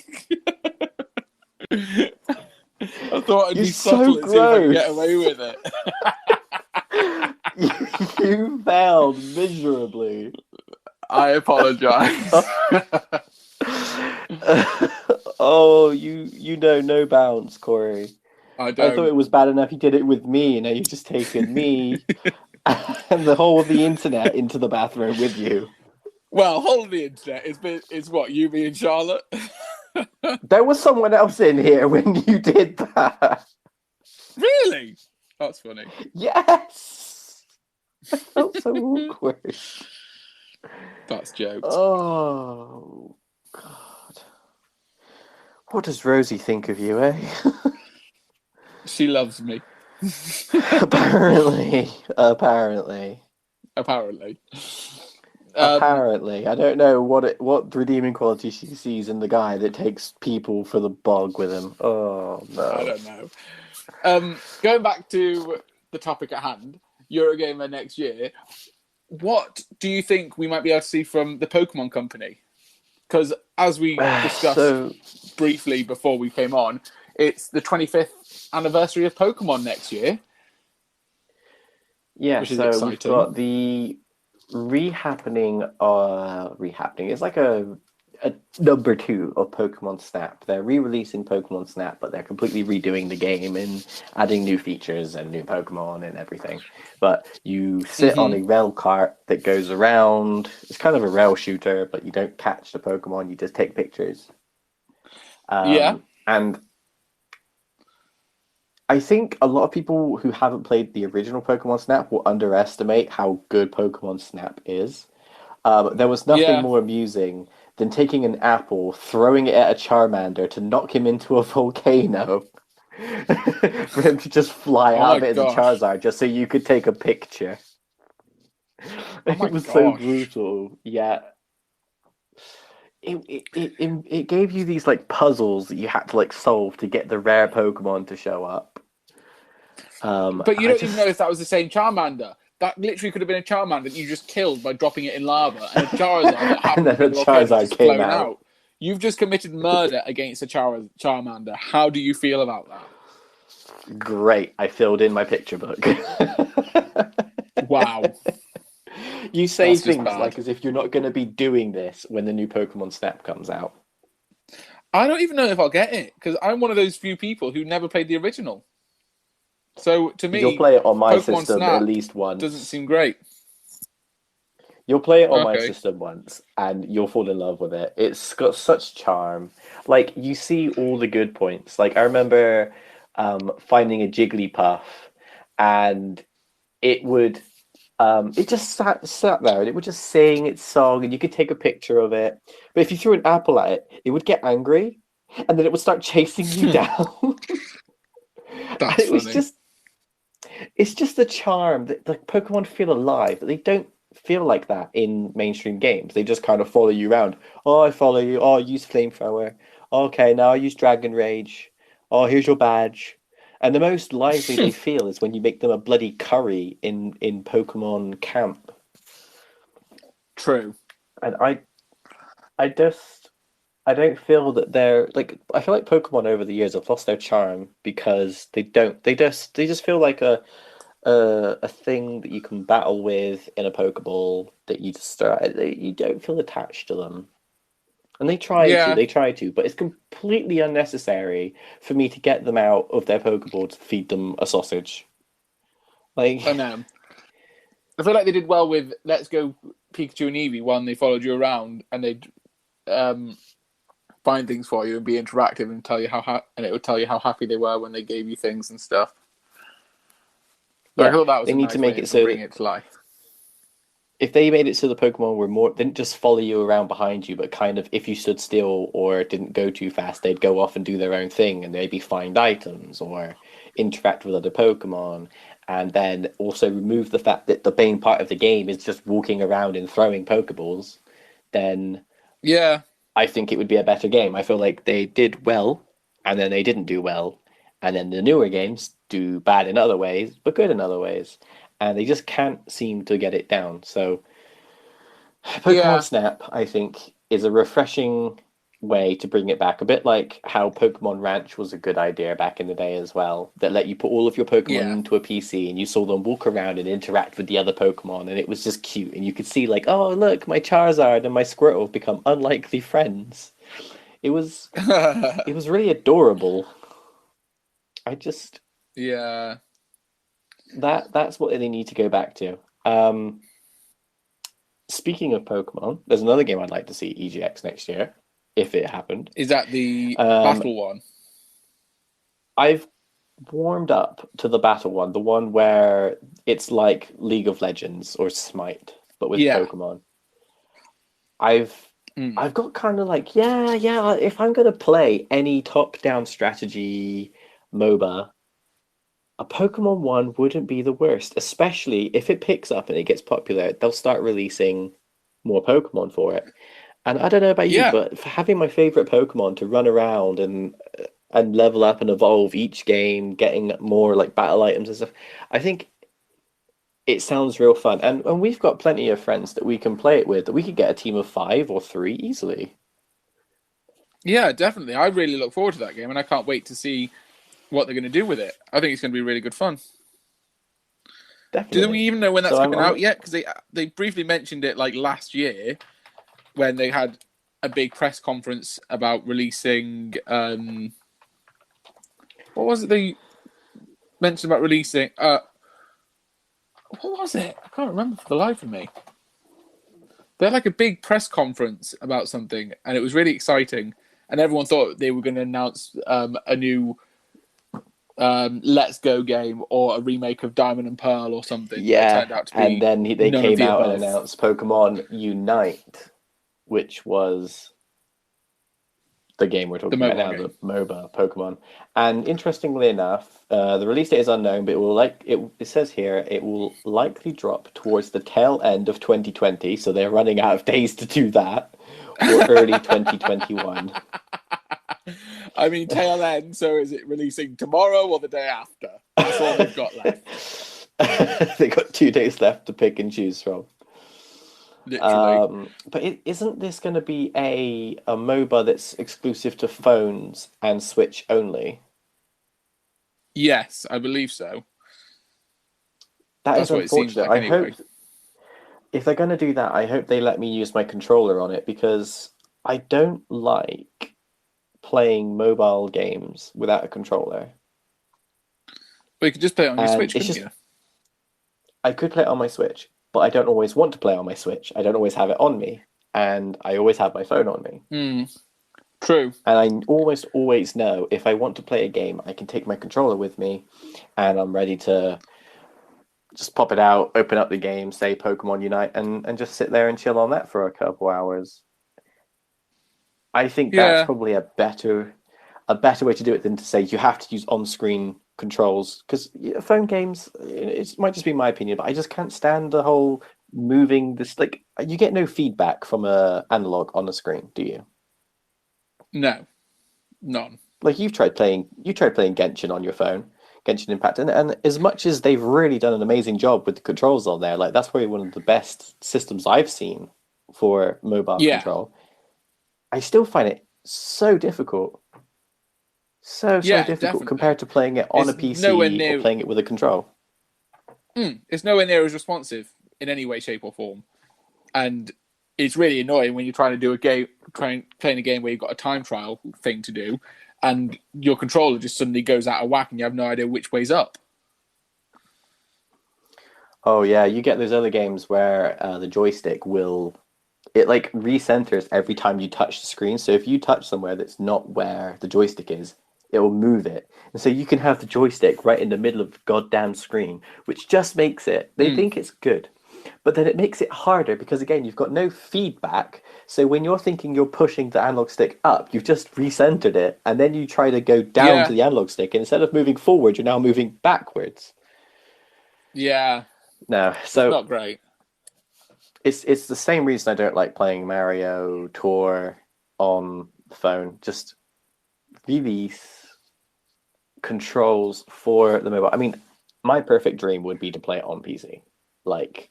I thought I'd You're be so subtle and see if I could gross. get away with it. You failed miserably. I apologise. Oh, you know no bounds, Corey. I don't. I thought it was bad enough you did it with me, and now you've just taken me and the whole of the internet into the bathroom with you. Well, whole of the internet is what, you, me, and Charlotte? There was someone else in here when you did that. Really? That's funny. Yes! I felt so awkward. That's jokes. Oh, God. What does Rosie think of you, eh? She loves me. Apparently. Apparently. Apparently. I don't know what redeeming quality she sees in the guy that takes people for the bog with him. Oh, no. I don't know. Going back to the topic at hand, Eurogamer next year, what do you think we might be able to see from the Pokemon Company? Because as we discussed briefly before we came on, it's the 25th anniversary of Pokemon next year. Yeah, which is so exciting. we've got the rehappening. It's like a number 2 of Pokemon Snap. They're re-releasing Pokemon Snap, but they're completely redoing the game and adding new features and new Pokemon and everything. But you sit on a rail cart that goes around. It's kind of a rail shooter, but you don't catch the Pokemon. You just take pictures. And I think a lot of people who haven't played the original Pokemon Snap will underestimate how good Pokemon Snap is. There was nothing more amusing than taking an apple, throwing it at a Charmander to knock him into a volcano, for him to just fly out of it as a Charizard, just so you could take a picture. It was so brutal. Yeah. It gave you these like puzzles that you had to like solve to get the rare Pokemon to show up. But you don't even know if that was the same Charmander. That literally could have been a Charmander that you just killed by dropping it in lava, and a Charizard that happened to be the Charizard came out. You've just committed murder against a Charmander. How do you feel about that? Great. I filled in my picture book. Wow. You say things like as if you're not going to be doing this when the new Pokemon Snap comes out. I don't even know if I'll get it, because I'm one of those few people who never played the original. So to me, you'll play it on my Pokemon system Snap at least once. Doesn't seem great. You'll play it on my system once, and you'll fall in love with it. It's got such charm. Like, you see all the good points. Like, I remember finding a Jigglypuff, and it would... it just sat there, and it would just sing its song, and you could take a picture of it. But if you threw an apple at it, it would get angry, and then it would start chasing you down. That's it was funny. It's just the charm that like Pokemon feel alive. They don't feel like that in mainstream games. They just kind of follow you around. Oh, I follow you. Oh, I use Flamethrower. Okay, now I use Dragon Rage. Oh, here's your badge. And the most lively they feel is when you make them a bloody curry in Pokemon Camp. True. And I don't feel that they're like. I feel like Pokemon over the years have lost their charm because they just feel like a thing that you can battle with in a Pokeball that you just you don't feel attached to them. And they try to, but it's completely unnecessary for me to get them out of their Pokeball to feed them a sausage. Like, I know. I feel like they did well with Let's Go Pikachu and Eevee when they followed you around and they'd find things for you and be interactive and tell you and it would tell you how happy they were when they gave you things and stuff. But I thought that was they need to make it so bring it to life. If they made it so the Pokemon were didn't just follow you around behind you, but kind of if you stood still or didn't go too fast, they'd go off and do their own thing and maybe find items or interact with other Pokemon, and then also remove the fact that the main part of the game is just walking around and throwing Pokeballs, then Yeah. I think it would be a better game. I feel like they did well, and then they didn't do well, and then the newer games do bad in other ways, but good in other ways, and they just can't seem to get it down. So, Pokemon Yeah. Snap, I think, is a refreshing way to bring it back. A bit like how Pokemon Ranch was a good idea back in the day as well, that let you put all of your Pokemon Yeah. into a PC and you saw them walk around and interact with the other Pokemon, and it was just cute. And you could see, like, oh, look, my Charizard and my Squirtle have become unlikely friends. It was really adorable. I just Yeah. that's what they need to go back to. Speaking of Pokemon, there's another game I'd like to see EGX next year, if it happened. Is that the Um, battle one? I've warmed up to the battle one, the one where it's like League of Legends or Smite, but with Yeah. Pokemon. I've Mm. I've got kind of like, yeah, if I'm gonna play any top-down strategy MOBA, a Pokemon one wouldn't be the worst, especially if it picks up and it gets popular. They'll start releasing more Pokemon for it. And I don't know about you, Yeah. but for having my favorite Pokemon to run around and level up and evolve each game, getting more like battle items and stuff, I think it sounds real fun. And we've got plenty of friends that we can play it with, that we could get a team of 5 or 3 easily. Yeah, definitely. I really look forward to that game, and I can't wait to see what they're going to do with it. I think it's going to be really good fun. Definitely. Do we even know when that's So coming out yet? Because they briefly mentioned it like last year when they had a big press conference about releasing. What was it they mentioned about releasing? What was it? I can't remember for the life of me. They had like a big press conference about something, and it was really exciting. And everyone thought they were going to announce a new Let's Go game or a remake of Diamond and Pearl or something. But it Yeah, turned out to be and then they none of came the out and above. announced Pokemon Unite, which was the game we're talking about now, mobile the MOBA Pokemon. And interestingly enough, the release date is unknown, but it says here it will likely drop towards the tail end of 2020, so they're running out of days to do that, or early 2021. I mean, tail end, so is it releasing tomorrow or the day after? That's all they've got left. They got 2 days left to pick and choose from. Literally. But isn't this going to be a MOBA that's exclusive to phones and Switch only? Yes, I believe so. That's what it seems unfortunate. like I anyway. hope if they're going to do that, I hope they let me use my controller on it, because I don't like playing mobile games without a controller. Well, you could just play it on your And Switch, it's couldn't just you? I could play it on my Switch, but I don't always want to play on my Switch. I don't always have it on me, and I always have my phone on me. True. And I almost always know if I want to play a game, I can take my controller with me, and I'm ready to just pop it out, open up the game, say Pokemon Unite, and just sit there and chill on that for a couple hours. I think that's Yeah. probably a better way to do it than to say you have to use on-screen controls, because phone games, it might just be my opinion, but I just can't stand the whole moving this, like, you get no feedback from a analog on the screen, do you? No. None. Like, you tried playing Genshin on your phone, Genshin Impact, and as much as they've really done an amazing job with the controls on there, like, that's probably one of the best systems I've seen for mobile control. I still find it so difficult. So difficult definitely. compared to playing it on It's a PC nowhere near- or playing it with a control. It's nowhere near as responsive in any way, shape, or form. And it's really annoying when you're trying to do a game, playing a game where you've got a time trial thing to do, and your controller just suddenly goes out of whack and you have no idea which way's up. Oh yeah, you get those other games where the joystick it like recenters every time you touch the screen. So if you touch somewhere that's not where the joystick is, it will move it. And so you can have the joystick right in the middle of the goddamn screen, which just makes it, they think it's good. But then it makes it harder because, again, you've got no feedback. So when you're thinking you're pushing the analog stick up, you've just recentered it, and then you try to go down to the analog stick, and instead of moving forward, you're now moving backwards. Yeah. No, so it's not great. It's the same reason I don't like playing Mario Tour on the phone. Just really controls for the mobile. I mean, my perfect dream would be to play it on PC. Like,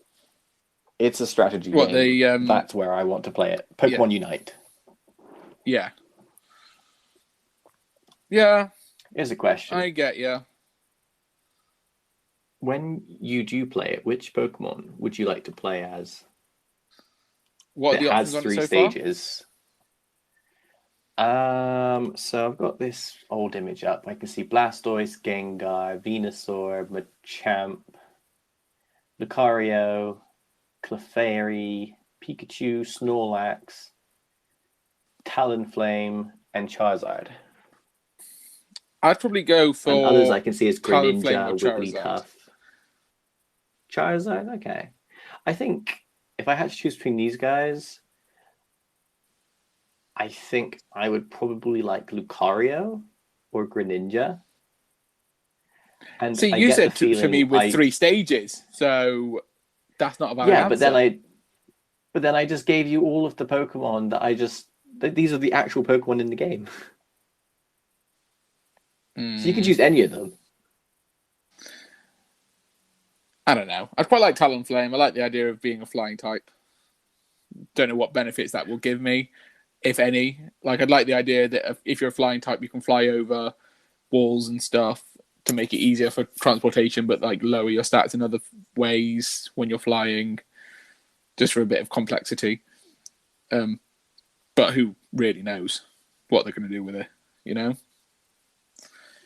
it's a strategy game. That's where I want to play it. Pokemon Unite. Yeah. Yeah. Here's a question. I get you. When you do play it, which Pokemon would you like to play as? What are the options on it so stages. So I've got this old image up. I can see Blastoise, Gengar, Venusaur, Machamp, Lucario, Clefairy, Pikachu, Snorlax, Talonflame, and Charizard. I'd probably go for... And others I can see as Talonflame Greninja, or Wigglytuff. Charizard? Okay. I think if I had to choose between these guys, I think I would probably like Lucario or Greninja. And see, you said to me with 3 stages, so that's not a valid answer. But then I just gave you all of the Pokemon that these are the actual Pokemon in the game. So you can choose any of them. I don't know. I'd quite like Talonflame. I like the idea of being a flying type. Don't know what benefits that will give me, if any. Like, I'd like the idea that if you're a flying type, you can fly over walls and stuff to make it easier for transportation, but like lower your stats in other ways when you're flying, just for a bit of complexity. But who really knows what they're going to do with it, you know?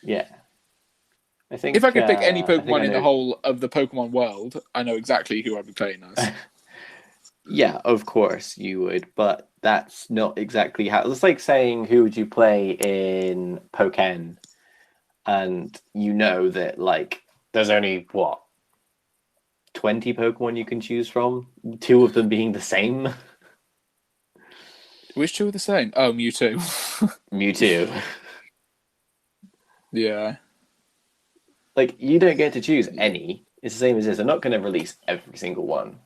Yeah. I think if I could pick any Pokemon in the whole of the Pokemon world, I know exactly who I'd be playing as. Yeah, of course you would, but that's not exactly how... It's like saying, who would you play in Pokken? And you know that, like, there's only, 20 Pokemon you can choose from? 2 of them being the same? Which 2 are the same? Oh, Mewtwo. Mewtwo. Yeah. Like, you don't get to choose any. It's the same as this. They're not going to release every single one.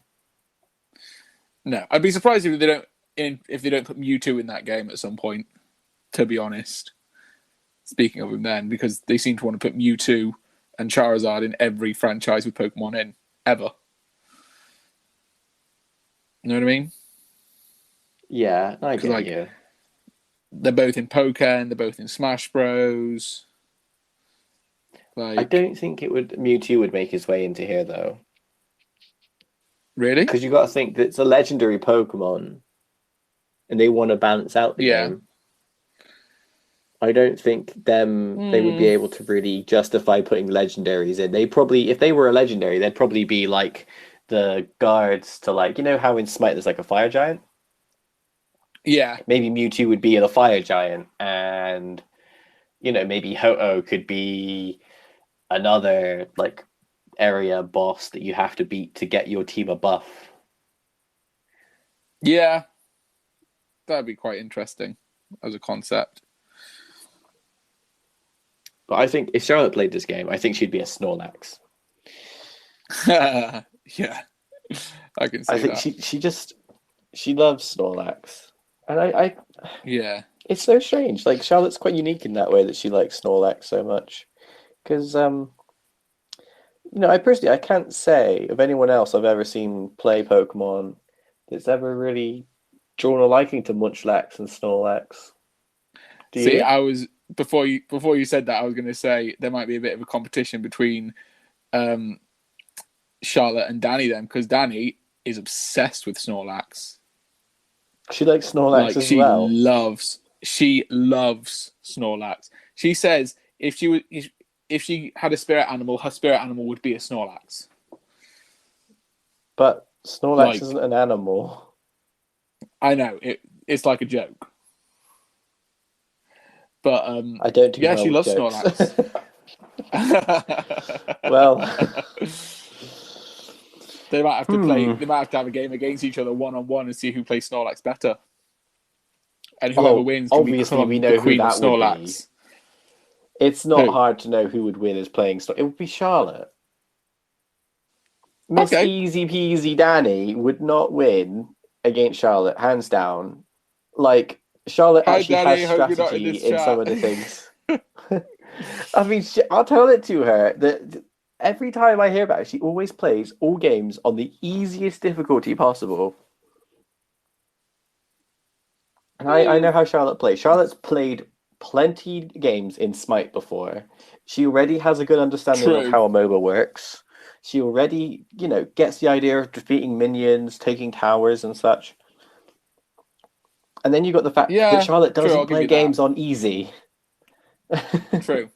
No, I'd be surprised if they don't put Mewtwo in that game at some point, to be honest. Speaking of him then, because they seem to want to put Mewtwo and Charizard in every franchise with Pokemon in, ever. You know what I mean? Yeah, I get you. They're both in Pokken, they're both in Smash Bros. I don't think Mewtwo would make his way into here, though. Really? Because you got to think that it's a legendary Pokemon, and they want to balance out the game. I don't think they would be able to really justify putting legendaries in. They probably, if they were a legendary, they'd probably be like the guards to, like, you know how in Smite there's like a fire giant? Yeah. Maybe Mewtwo would be the fire giant, and, you know, maybe Ho-Oh could be another, like, area boss that you have to beat to get your team a buff. Yeah. That'd be quite interesting as a concept. But I think if Charlotte played this game, I think she'd be a Snorlax. Yeah. I can see I think that. she loves Snorlax. And I yeah. It's so strange. Like, Charlotte's quite unique in that way that she likes Snorlax so much. Because, you know, I can't say of anyone else I've ever seen play Pokemon that's ever really drawn a liking to Munchlax and Snorlax. See, I was before you said that, I was going to say there might be a bit of a competition between Charlotte and Danny then, because Danny is obsessed with Snorlax. She likes Snorlax as well. She loves Snorlax. She says if she had a spirit animal, her spirit animal would be a Snorlax. But Snorlax isn't an animal. I know, it's like a joke. But I don't do she loves jokes. Snorlax. Well, they might have to play. They might have to have a game against each other 1-on-1 and see who plays Snorlax better. And whoever wins can obviously we know who that would be. It's not hard to know who would win as playing Snorlax. It would be Charlotte. Miss Okay. Easy Peasy Danny would not win against Charlotte, hands down. Like, Charlotte Hi, actually has Danny. Hope you're not in strategy this in some chat. of the things. I mean, I'll tell it to her that every time I hear about it, she always plays all games on the easiest difficulty possible. And I know how Charlotte plays. Charlotte's played plenty games in Smite before. She already has a good understanding of True. how a MOBA works. She already, gets the idea of defeating minions, taking towers and such. And then you got the fact that Charlotte true, I'll doesn't give play you games that. on easy. True.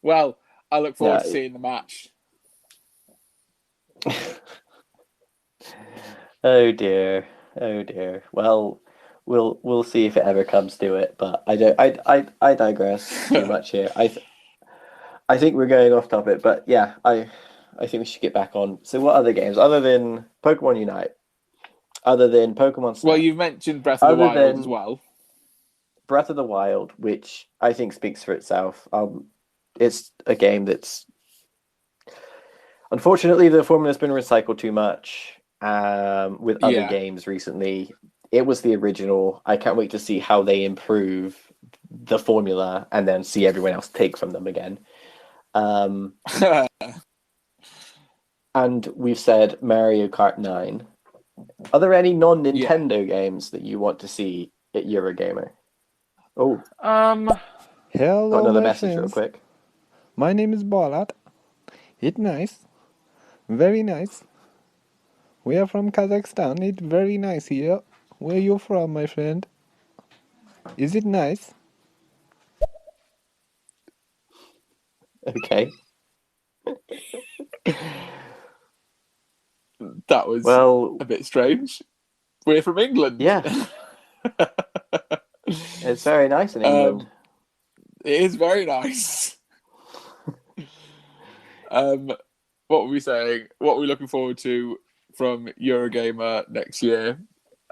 Well, I look forward Yeah. to seeing the match. Oh dear. Well, we'll see if it ever comes to it, but I digress too much here. I think we're going off topic, but yeah, I think we should get back on. So what other games other than Pokemon Unite? Other than Pokemon Snap? Well, you've mentioned Breath of the Other Wild than as well. Breath of the Wild, which I think speaks for itself. It's a game that's unfortunately the formula's been recycled too much. With other games recently, it was the original. I can't wait to see how they improve the formula and then see everyone else take from them again. And we've said Mario Kart 9. Are there any non-Nintendo games that you want to see at Eurogamer? Oh, Hello, got another my message real friends. quick. My name is Balat. It's nice. Very nice. We are from Kazakhstan. It's very nice here. Where you from, my friend? Is it nice? Okay. That was Well, a bit strange. We're from England. yeah. It's very nice in England. It is very nice. What were we saying? What are we looking forward to from Eurogamer next year?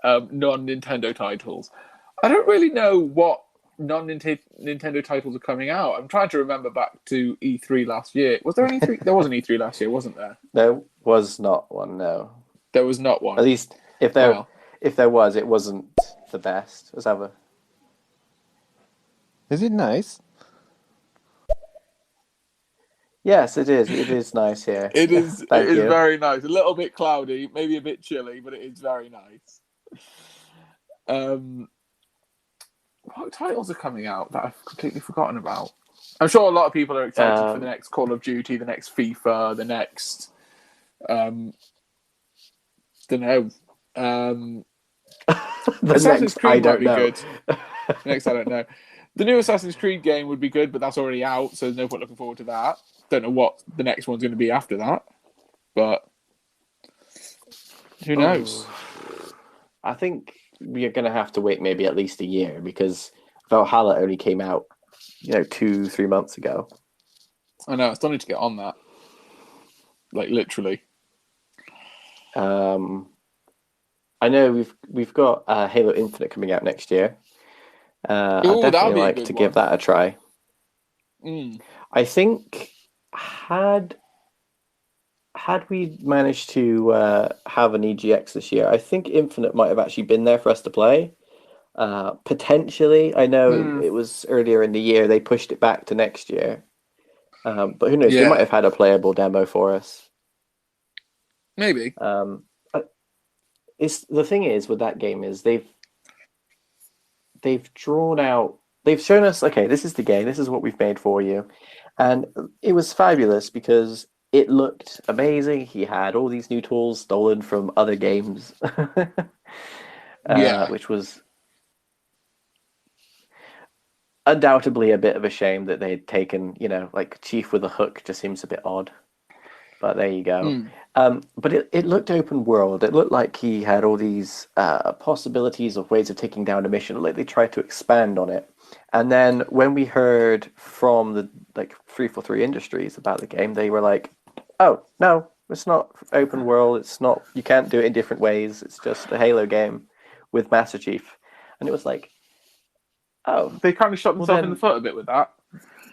Non-Nintendo titles. I don't really know what non-Nintendo titles are coming out. I'm trying to remember back to E3 last year. Was there an E3? There was an E3 last year, wasn't there? There was not one, no. There was not one. At least if there was, it wasn't the best as ever. Is it nice? Yes, it is. It is nice here. It is. Thank It is you. very nice. A little bit cloudy, maybe a bit chilly, but it is very nice. What titles are coming out that I've completely forgotten about? I'm sure a lot of people are excited for the next Call of Duty, the next FIFA, the next. Don't know. Assassin's Creed I don't might be know. good. The next, I don't know. The new Assassin's Creed game would be good, but that's already out, so there's no point looking forward to that. Don't know what the next one's going to be after that, but who knows? I think we are going to have to wait maybe at least a year because Valhalla only came out, 2-3 months ago. I know, I still need to get on that. Like, literally. I know we've got Halo Infinite coming out next year. I'd definitely like to give that a try. I think had we managed to have an EGX this year, I think Infinite might have actually been there for us to play. Potentially, I know it was earlier in the year. They pushed it back to next year. But who knows? They might have had a playable demo for us. Maybe. It's the thing is with that game is they've drawn out. They've shown us, okay, this is the game. This is what we've made for you, and it was fabulous because it looked amazing. He had all these new tools stolen from other games, which was undoubtedly a bit of a shame that they'd taken, like Chief with a hook just seems a bit odd. But there you go. But it looked open world. It looked like he had all these possibilities of ways of taking down a mission. Like they tried to expand on it. And then when we heard from the 343 Industries about the game, they were like, "Oh no, it's not open world. It's not. You can't do it in different ways. It's just a Halo game with Master Chief." And it was like, "Oh, they kind of shot themselves in the foot a bit with that.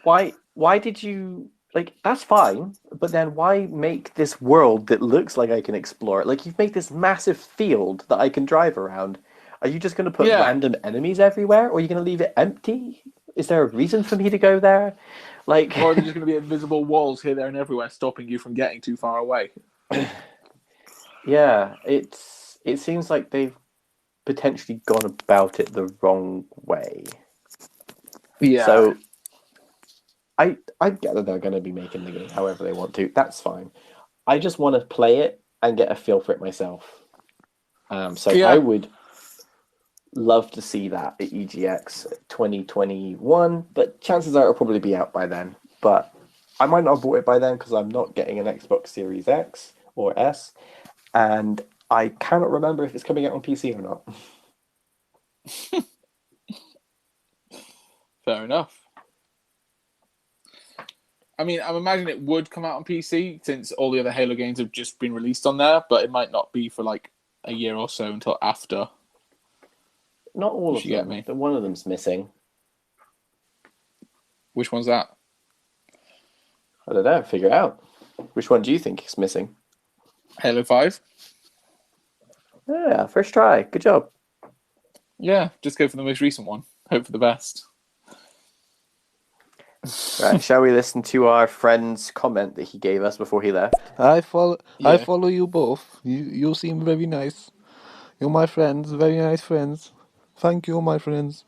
Why did you like that's fine, but then why make this world that looks like I can explore? Like you've made this massive field that I can drive around. Are you just going to put Yeah. random enemies everywhere, or are you going to leave it empty? Is there a reason for me to go there? Like, Or are there just going to be invisible walls here, there, and everywhere stopping you from getting too far away? yeah, it seems like they've potentially gone about it the wrong way. Yeah. So I get that they're going to be making the game however they want to. That's fine. I just want to play it and get a feel for it myself. I would love to see that at EGX 2021, but chances are it'll probably be out by then. But I might not have bought it by then because I'm not getting an Xbox Series X or S, and I cannot remember if it's coming out on PC or not. Fair enough. I mean, I'm imagining it would come out on PC since all the other Halo games have just been released on there, but it might not be for like a year or so until after. Not all of You get them. me. But one of them's missing. Which one's that? I don't know. Figure it out. Which one do you think is missing? Halo 5? Yeah, first try. Good job. Yeah, just go for the most recent one. Hope for the best. Right, shall we listen to our friend's comment that he gave us before he left? I follow Yeah. you both. You seem very nice. You're my friends, very nice friends. Thank you, my friends.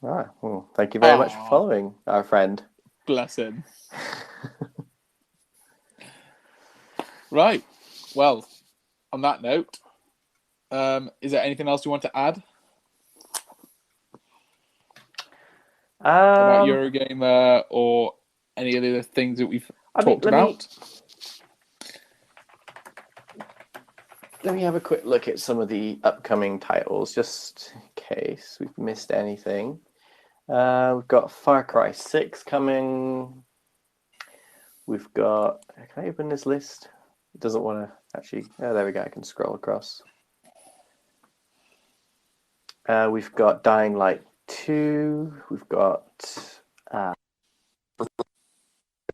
Ah, well, thank you very much for Aw. following our friend. Bless him. Right. Well, on that note, is there anything else you want to add about Eurogamer or any of the other things that we've talked about? Let me have a quick look at some of the upcoming titles, just in case we've missed anything. We've got Far Cry 6 coming. We've got... Can I open this list? It doesn't want to actually... Oh, there we go. I can scroll across. We've got Dying Light 2. We've got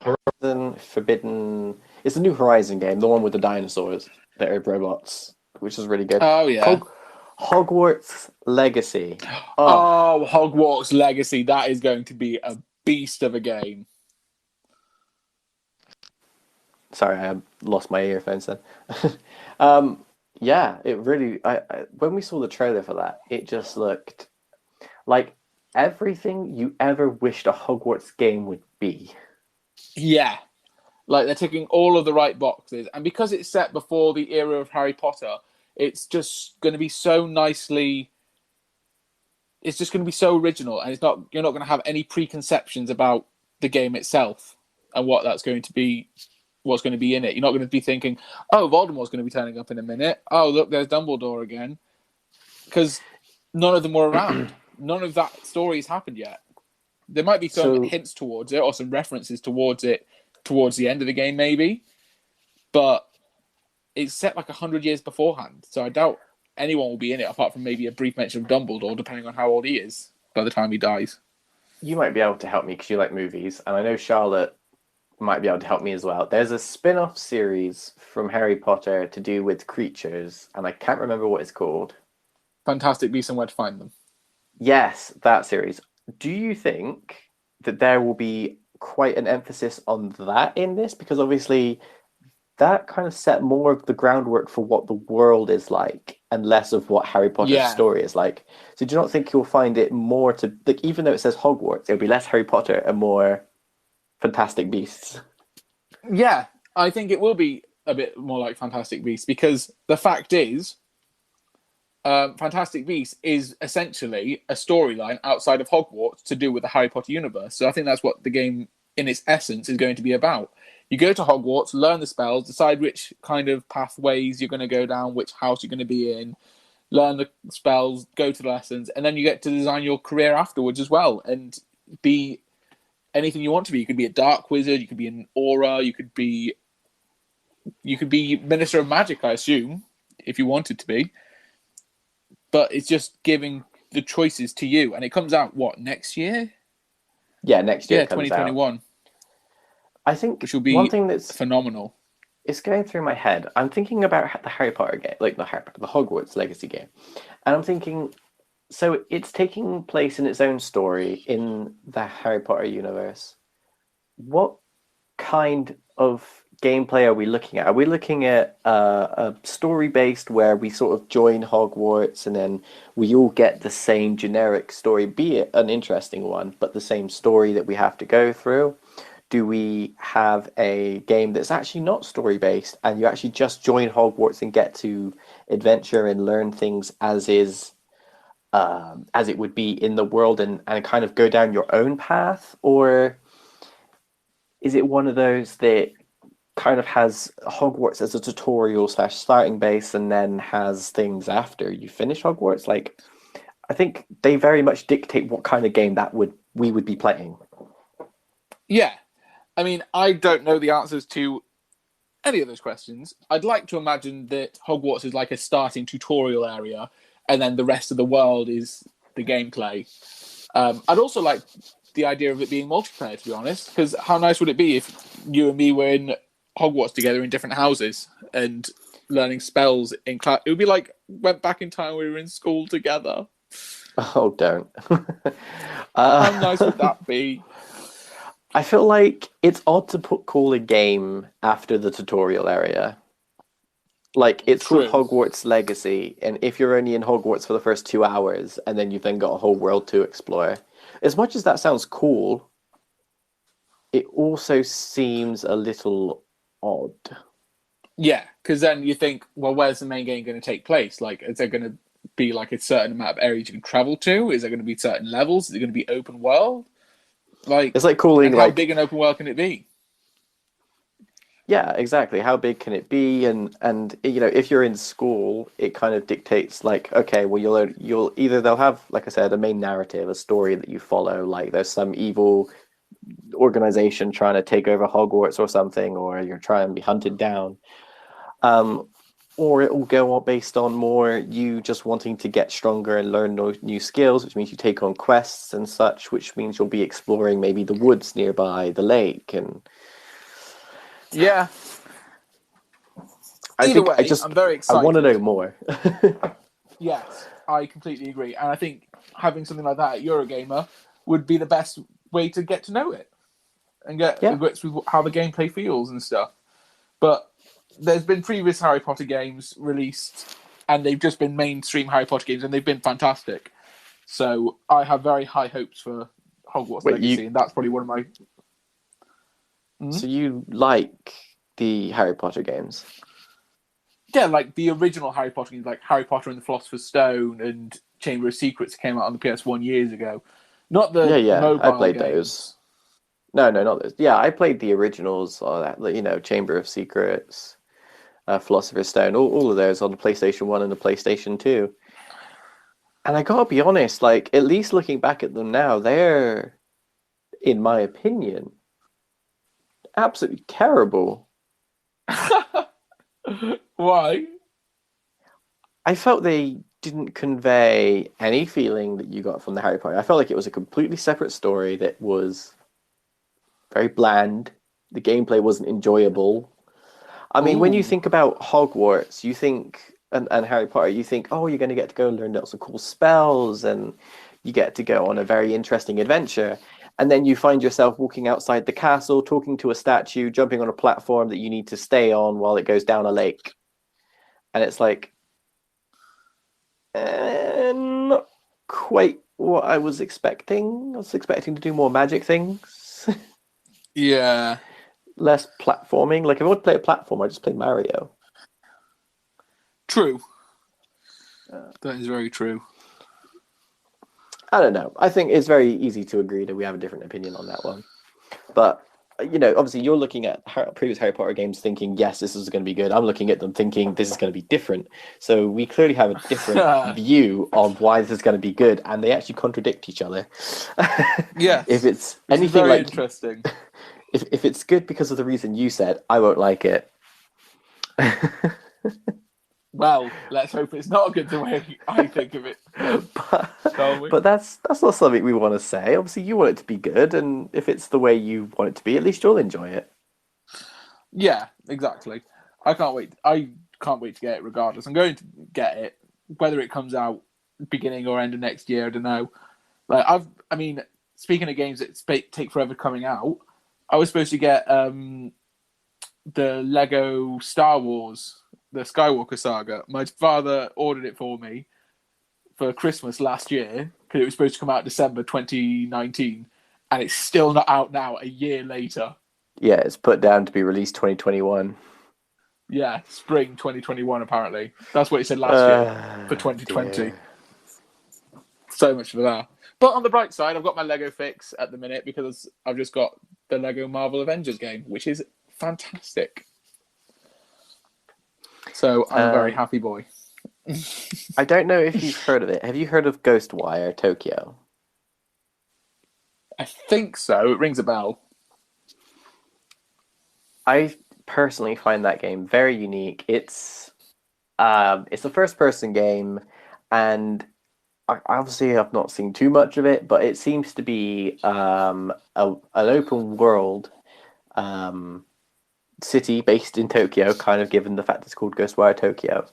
Forbidden... It's the new Horizon game, the one with the dinosaurs that are robots, which is really good. Oh, yeah. Hogwarts Legacy. Oh, Hogwarts Legacy. That is going to be a beast of a game. Sorry, I lost my earphones then. Yeah, it really... when we saw the trailer for that, it just looked like everything you ever wished a Hogwarts game would be. Yeah. Like, they're ticking all of the right boxes. And because it's set before the era of Harry Potter, it's just going to be so nicely... It's just going to be so original. And you're not going to have any preconceptions about the game itself and what that's going to be, what's going to be in it. You're not going to be thinking, oh, Voldemort's going to be turning up in a minute. Oh, look, there's Dumbledore again. Because none of them were around. None of that story has happened yet. There might be some hints towards it or some references towards it towards the end of the game, maybe. But it's set like 100 years beforehand. So I doubt anyone will be in it apart from maybe a brief mention of Dumbledore, depending on how old he is by the time he dies. You might be able to help me because you like movies. And I know Charlotte might be able to help me as well. There's a spin-off series from Harry Potter to do with creatures. And I can't remember what it's called. Fantastic Beasts and Where to Find Them. Yes, that series. Do you think that there will be quite an emphasis on that in this? Because obviously that kind of set more of the groundwork for what the world is like and less of what Harry Potter's story is like. So do you not think you'll find it more to... like, even though it says Hogwarts, it'll be less Harry Potter and more Fantastic Beasts? Yeah, I think it will be a bit more like Fantastic Beasts because the fact is Fantastic Beasts is essentially a storyline outside of Hogwarts to do with the Harry Potter universe. So I think that's what the game, in its essence, is going to be about. You go to Hogwarts, learn the spells, decide which kind of pathways you're going to go down, which house you're going to be in, learn the spells, go to the lessons, and then you get to design your career afterwards as well and be anything you want to be. You could be a dark wizard, you could be an aura, you could be Minister of Magic, I assume, if you wanted to be. But it's just giving the choices to you. And it comes out, what, next year? Yeah, next year. Yeah, 2021. I think which will be one thing that's phenomenal. it's going through my head. I'm thinking about the Harry Potter game, like the Hogwarts Legacy game, and I'm thinking, so it's taking place in its own story in the Harry Potter universe. What kind of gameplay are we looking at? Are we looking at a story based where we sort of join Hogwarts and then we all get the same generic story, be it an interesting one, but the same story that we have to go through? Do we have a game that's actually not story based and you actually just join Hogwarts and get to adventure and learn things as it would be in the world and kind of go down your own path? Or is it one of those that kind of has Hogwarts as a tutorial / starting base and then has things after you finish Hogwarts? Like, I think they very much dictate what kind of game we would be playing. Yeah. I mean, I don't know the answers to any of those questions. I'd like to imagine that Hogwarts is like a starting tutorial area and then the rest of the world is the gameplay. I'd also like the idea of it being multiplayer, to be honest, because how nice would it be if you and me were in Hogwarts together in different houses and learning spells in class? It would be like went back in time, we were in school together. Oh, don't. How nice would that be? I feel like it's odd to call a game after the tutorial area. Like, it's True. called Hogwarts Legacy, and if you're only in Hogwarts for the first 2 hours, and then you've then got a whole world to explore, as much as that sounds cool, it also seems a little odd. Yeah, because then you think, well, where's the main game going to take place? Like, is there going to be like a certain amount of areas you can travel to? Is there going to be certain levels? Is it going to be open world? Like, it's like calling, and how big an open world can it be? Yeah, exactly. How big can it be? And if you're in school, it kind of dictates, like, okay, well, you'll either they'll have, like I said, a main narrative, a story that you follow, like there's some evil organization trying to take over Hogwarts or something, or you're trying to be hunted down, or it will go on based on more you just wanting to get stronger and learn new skills, which means you take on quests and such, which means you'll be exploring maybe the woods nearby, the lake, and yeah. I'm very excited. I want to know more. Yes, I completely agree, and I think having something like that at Eurogamer would be the best way to get to know it and get to grips with how the gameplay feels and stuff. But there's been previous Harry Potter games released, and they've just been mainstream Harry Potter games, and they've been fantastic. So I have very high hopes for Hogwarts Legacy, and that's probably one of my... Mm-hmm. So you like the Harry Potter games? Yeah, like the original Harry Potter games, like Harry Potter and the Philosopher's Stone and Chamber of Secrets came out on the PS1 years ago. Not the mobile I played games. those. No, not those. Yeah, I played the originals, Chamber of Secrets, Philosopher's Stone, all of those on the PlayStation 1 and the PlayStation 2. And I gotta be honest, like, at least looking back at them now, they're, in my opinion, absolutely terrible. Why? I felt they didn't convey any feeling that you got from the Harry Potter. I felt like it was a completely separate story that was very bland. The gameplay wasn't enjoyable. I mean, when you think about Hogwarts, you think, and Harry Potter, you think, oh, you're going to get to go and learn lots of cool spells, and you get to go on a very interesting adventure. And then you find yourself walking outside the castle, talking to a statue, jumping on a platform that you need to stay on while it goes down a lake. And it's like, not quite what I was expecting. I was expecting to do more magic things. Yeah. Less platforming. Like, if I would play a platform, I'd just play Mario. True. That is very true. I don't know. I think it's very easy to agree that we have a different opinion on that one. But, obviously you're looking at previous Harry Potter games thinking, yes, this is going to be good. I'm looking at them thinking this is going to be different. So we clearly have a different view of why this is going to be good, and they actually contradict each other. Yes. If it's anything very like interesting. If it's good because of the reason you said, I won't like it. Well, let's hope it's not good the way I think of it. But can't we? But that's not something we want to say. Obviously, you want it to be good, and if it's the way you want it to be, at least you'll enjoy it. Yeah, exactly. I can't wait. I can't wait to get it. Regardless, I'm going to get it, whether it comes out beginning or end of next year. I don't know. Like I mean, speaking of games that take forever coming out, I was supposed to get the Lego Star Wars, the Skywalker Saga. My father ordered it for me for Christmas last year because it was supposed to come out December 2019, and it's still not out now, a year later. Yeah, it's put down to be released 2021. Yeah, spring 2021, apparently. That's what he said last year for 2020. Dear. So much for that. But on the bright side, I've got my Lego fix at the minute because I've just got the Lego Marvel Avengers game, which is fantastic. So I'm a very happy boy. I don't know if you've heard of it. Have you heard of Ghostwire Tokyo? I think so. It rings a bell. I personally find that game very unique. It's a first-person game, and obviously I've not seen too much of it, but it seems to be an open world city based in Tokyo, kind of given the fact it's called Ghostwire Tokyo.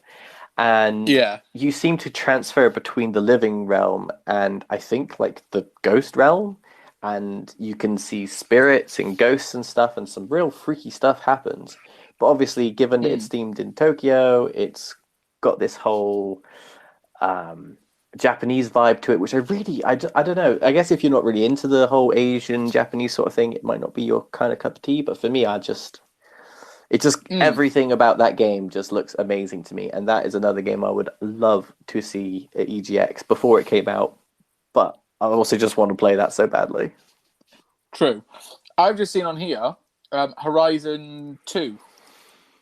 And you seem to transfer between the living realm and I think like the ghost realm, and you can see spirits and ghosts and stuff, and some real freaky stuff happens. But obviously, given that it's themed in Tokyo, it's got this whole Japanese vibe to it, which I don't know. I guess if you're not really into the whole Asian Japanese sort of thing, it might not be your kind of cup of tea. But for me, everything about that game just looks amazing to me, and that is another game I would love to see at EGX before it came out. But I also just want to play that so badly. True. I've just seen on here Horizon 2.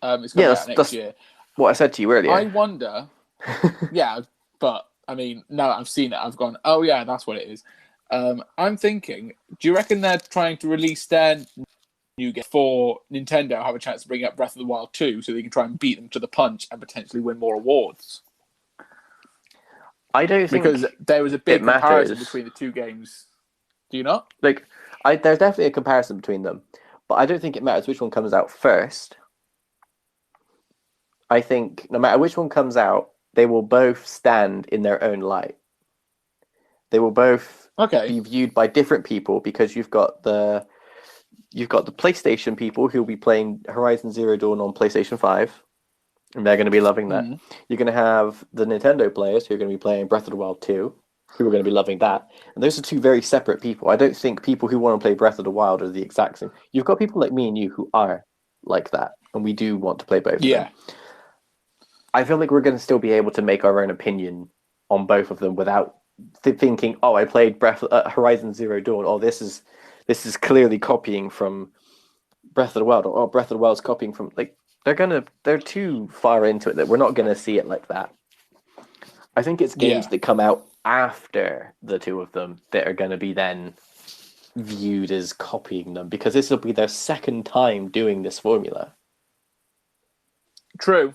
It's coming out next year. What I said to you earlier. I wonder. Yeah, but I mean, now that I've seen it, I've gone, oh yeah, that's what it is. I'm thinking, do you reckon they're trying to release their new game for Nintendo, have a chance to bring up Breath of the Wild 2 so they can try and beat them to the punch and potentially win more awards? I don't think because there was a big comparison between the two games. Do you not? There's definitely a comparison between them, but I don't think it matters which one comes out first. I think no matter which one comes out, they will both stand in their own light. They will both be viewed by different people because you've got the PlayStation people who'll be playing Horizon Zero Dawn on PlayStation 5. And they're going to be loving that. You're going to have the Nintendo players who are going to be playing Breath of the Wild 2, who are going to be loving that. And those are two very separate people. I don't think people who want to play Breath of the Wild are the exact same. You've got people like me and you who are like that, and we do want to play both of them. I feel like we're going to still be able to make our own opinion on both of them without thinking, oh, I played Horizon Zero Dawn. Oh, this is clearly copying from Breath of the Wild. Or Breath of the Wild's copying from... They're too far into it that we're not going to see it like that. I think it's games that come out after the two of them that are going to be then viewed as copying them, because this will be their second time doing this formula. True.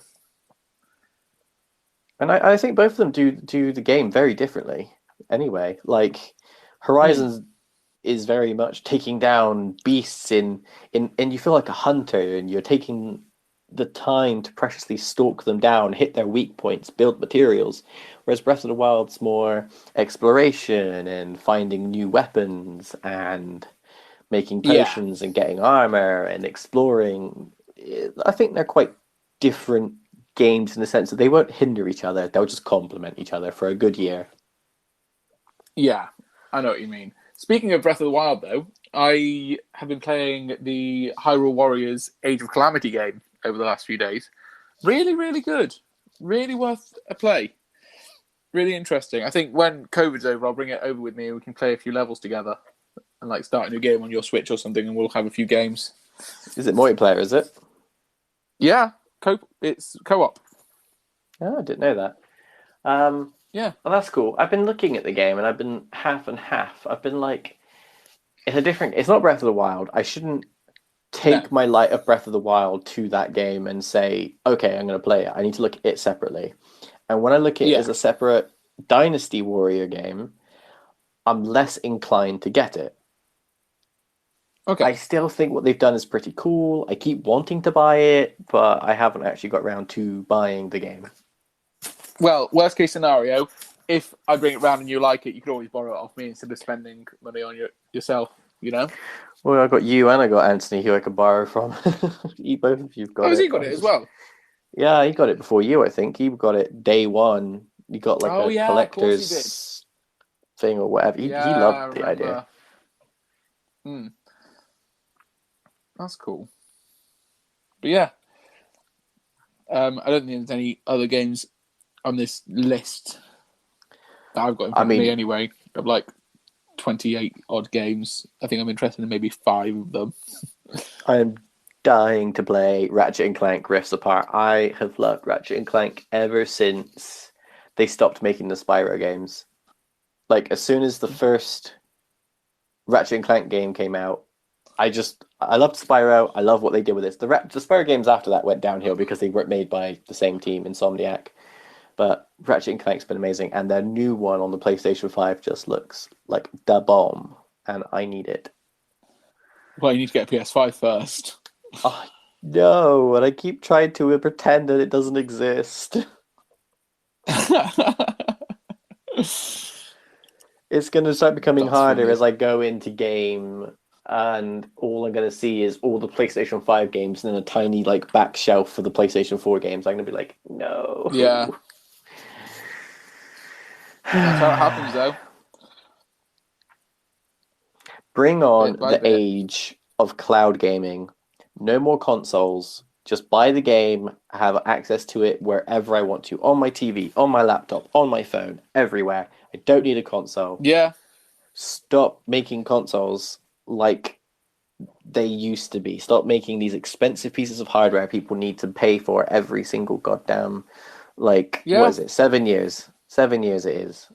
And I think both of them do the game very differently. Anyway, like Horizon is very much taking down beasts and you feel like a hunter, and you're taking the time to preciously stalk them down, hit their weak points, build materials. Whereas Breath of the Wild's more exploration and finding new weapons and making potions and getting armor and exploring. I think they're quite different games in the sense that they won't hinder each other. They'll just complement each other for a good year. Yeah, I know what you mean. Speaking of Breath of the Wild, though, I have been playing the Hyrule Warriors Age of Calamity game over the last few days. Really, really good. Really worth a play. Really interesting. I think when COVID's over, I'll bring it over with me and we can play a few levels together and start a new game on your Switch or something, and we'll have a few games. Is it multiplayer, is it? Yeah, it's co-op. Oh, I didn't know that. Yeah. Well, that's cool. I've been looking at the game and I've been half and half. I've been like, it's not Breath of the Wild. I shouldn't take my light of Breath of the Wild to that game and say, okay, I'm going to play it. I need to look at it separately. And when I look at it as a separate Dynasty Warrior game, I'm less inclined to get it. Okay. I still think what they've done is pretty cool. I keep wanting to buy it, but I haven't actually got around to buying the game. Well, worst case scenario, if I bring it round and you like it, you could always borrow it off me instead of spending money on yourself, you know? Well, I got you and I got Anthony who I could borrow from. Both of you've got Oh, it. has he got it as well? Yeah, he got it before you, I think. He got it day one. You got like Oh, a yeah, of course he collector's thing or whatever. He Yeah, I loved the remember. idea. That's cool. But yeah. I don't think there's any other games on this list that I've got in front of me anyway. Of like 28 odd games. I think I'm interested in maybe 5 of them. I am dying to play Ratchet and Clank Rifts Apart. I have loved Ratchet and Clank ever since they stopped making the Spyro games. Like, as soon as the first Ratchet and Clank game came out, I loved Spyro. I love what they did with this. The Spyro games after that went downhill because they weren't made by the same team, Insomniac. But Ratchet and Clank's been amazing, and their new one on the PlayStation 5 just looks like the bomb, and I need it. Well, you need to get a PS5 first. Oh, no, and I keep trying to pretend that it doesn't exist. It's going to start becoming harder as I go into game, and all I'm going to see is all the PlayStation 5 games and then a tiny like back shelf for the PlayStation 4 games. I'm going to be like, no. Yeah. That's how it happens, though. Bring on the age of cloud gaming. No more consoles. Just buy the game, have access to it wherever I want to. On my TV, on my laptop, on my phone, everywhere. I don't need a console. Yeah. Stop making consoles like they used to be. Stop making these expensive pieces of hardware people need to pay for every single goddamn, what is it? 7 years. 7 years it is.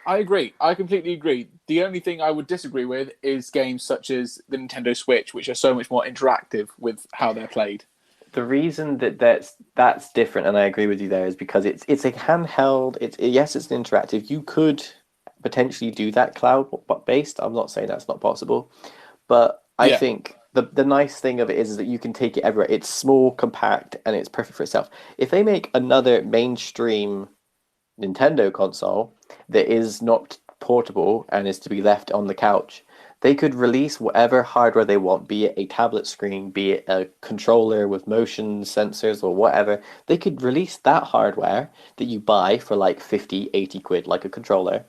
I agree. I completely agree. The only thing I would disagree with is games such as the Nintendo Switch, which are so much more interactive with how they're played. The reason that's different, and I agree with you there, is because it's a handheld. Yes, it's an interactive. You could potentially do that cloud based. I'm not saying that's not possible, but I think the nice thing of it is that you can take it everywhere. It's small, compact, and it's perfect for itself. If they make another mainstream Nintendo console that is not portable and is to be left on the couch, they could release whatever hardware they want, be it a tablet screen, be it a controller with motion sensors or whatever. They could release that hardware that you buy for like 50, 80 quid, like a controller,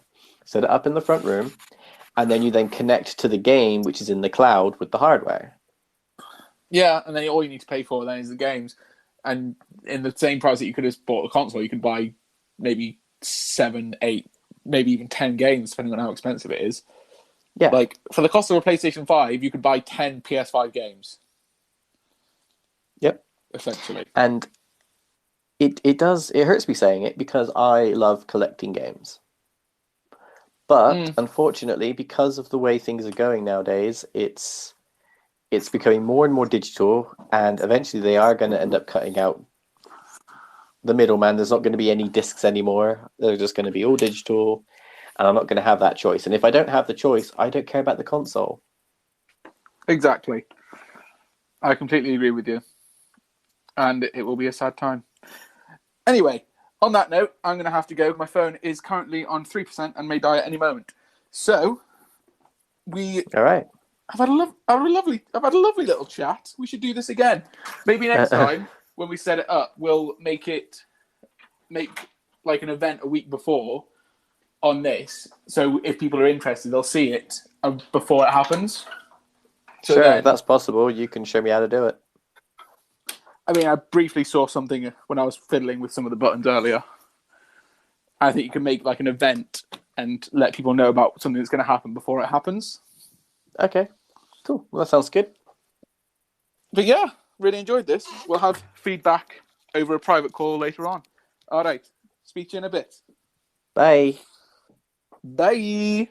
set it up in the front room, and then you then connect to the game, which is in the cloud, with the hardware. Yeah, and then all you need to pay for then is the games. And in the same price that you could have bought a console, you could buy maybe 7, 8, maybe even 10 games, depending on how expensive it is. Yeah. Like, for the cost of a PlayStation 5, you could buy 10 PS5 games. Yep. Essentially. And it hurts me saying it because I love collecting games. But unfortunately, because of the way things are going nowadays, it's becoming more and more digital, and eventually they are going to end up cutting out the middleman. There's not going to be any discs anymore. They're just going to be all digital, and I'm not going to have that choice. And if I don't have the choice, I don't care about the console. Exactly. I completely agree with you. And it will be a sad time. Anyway, on that note, I'm going to have to go. My phone is currently on 3% and may die at any moment. So, all right. I've had a lovely little chat. We should do this again. Maybe next time when we set it up, we'll make like an event a week before on this. So if people are interested, they'll see it before it happens. So sure, if that's possible, you can show me how to do it. I mean, I briefly saw something when I was fiddling with some of the buttons earlier. I think you can make like an event and let people know about something that's going to happen before it happens. Okay, cool. Well, that sounds good. But yeah, really enjoyed this. We'll have feedback over a private call later on. All right. Speak to you in a bit. Bye. Bye.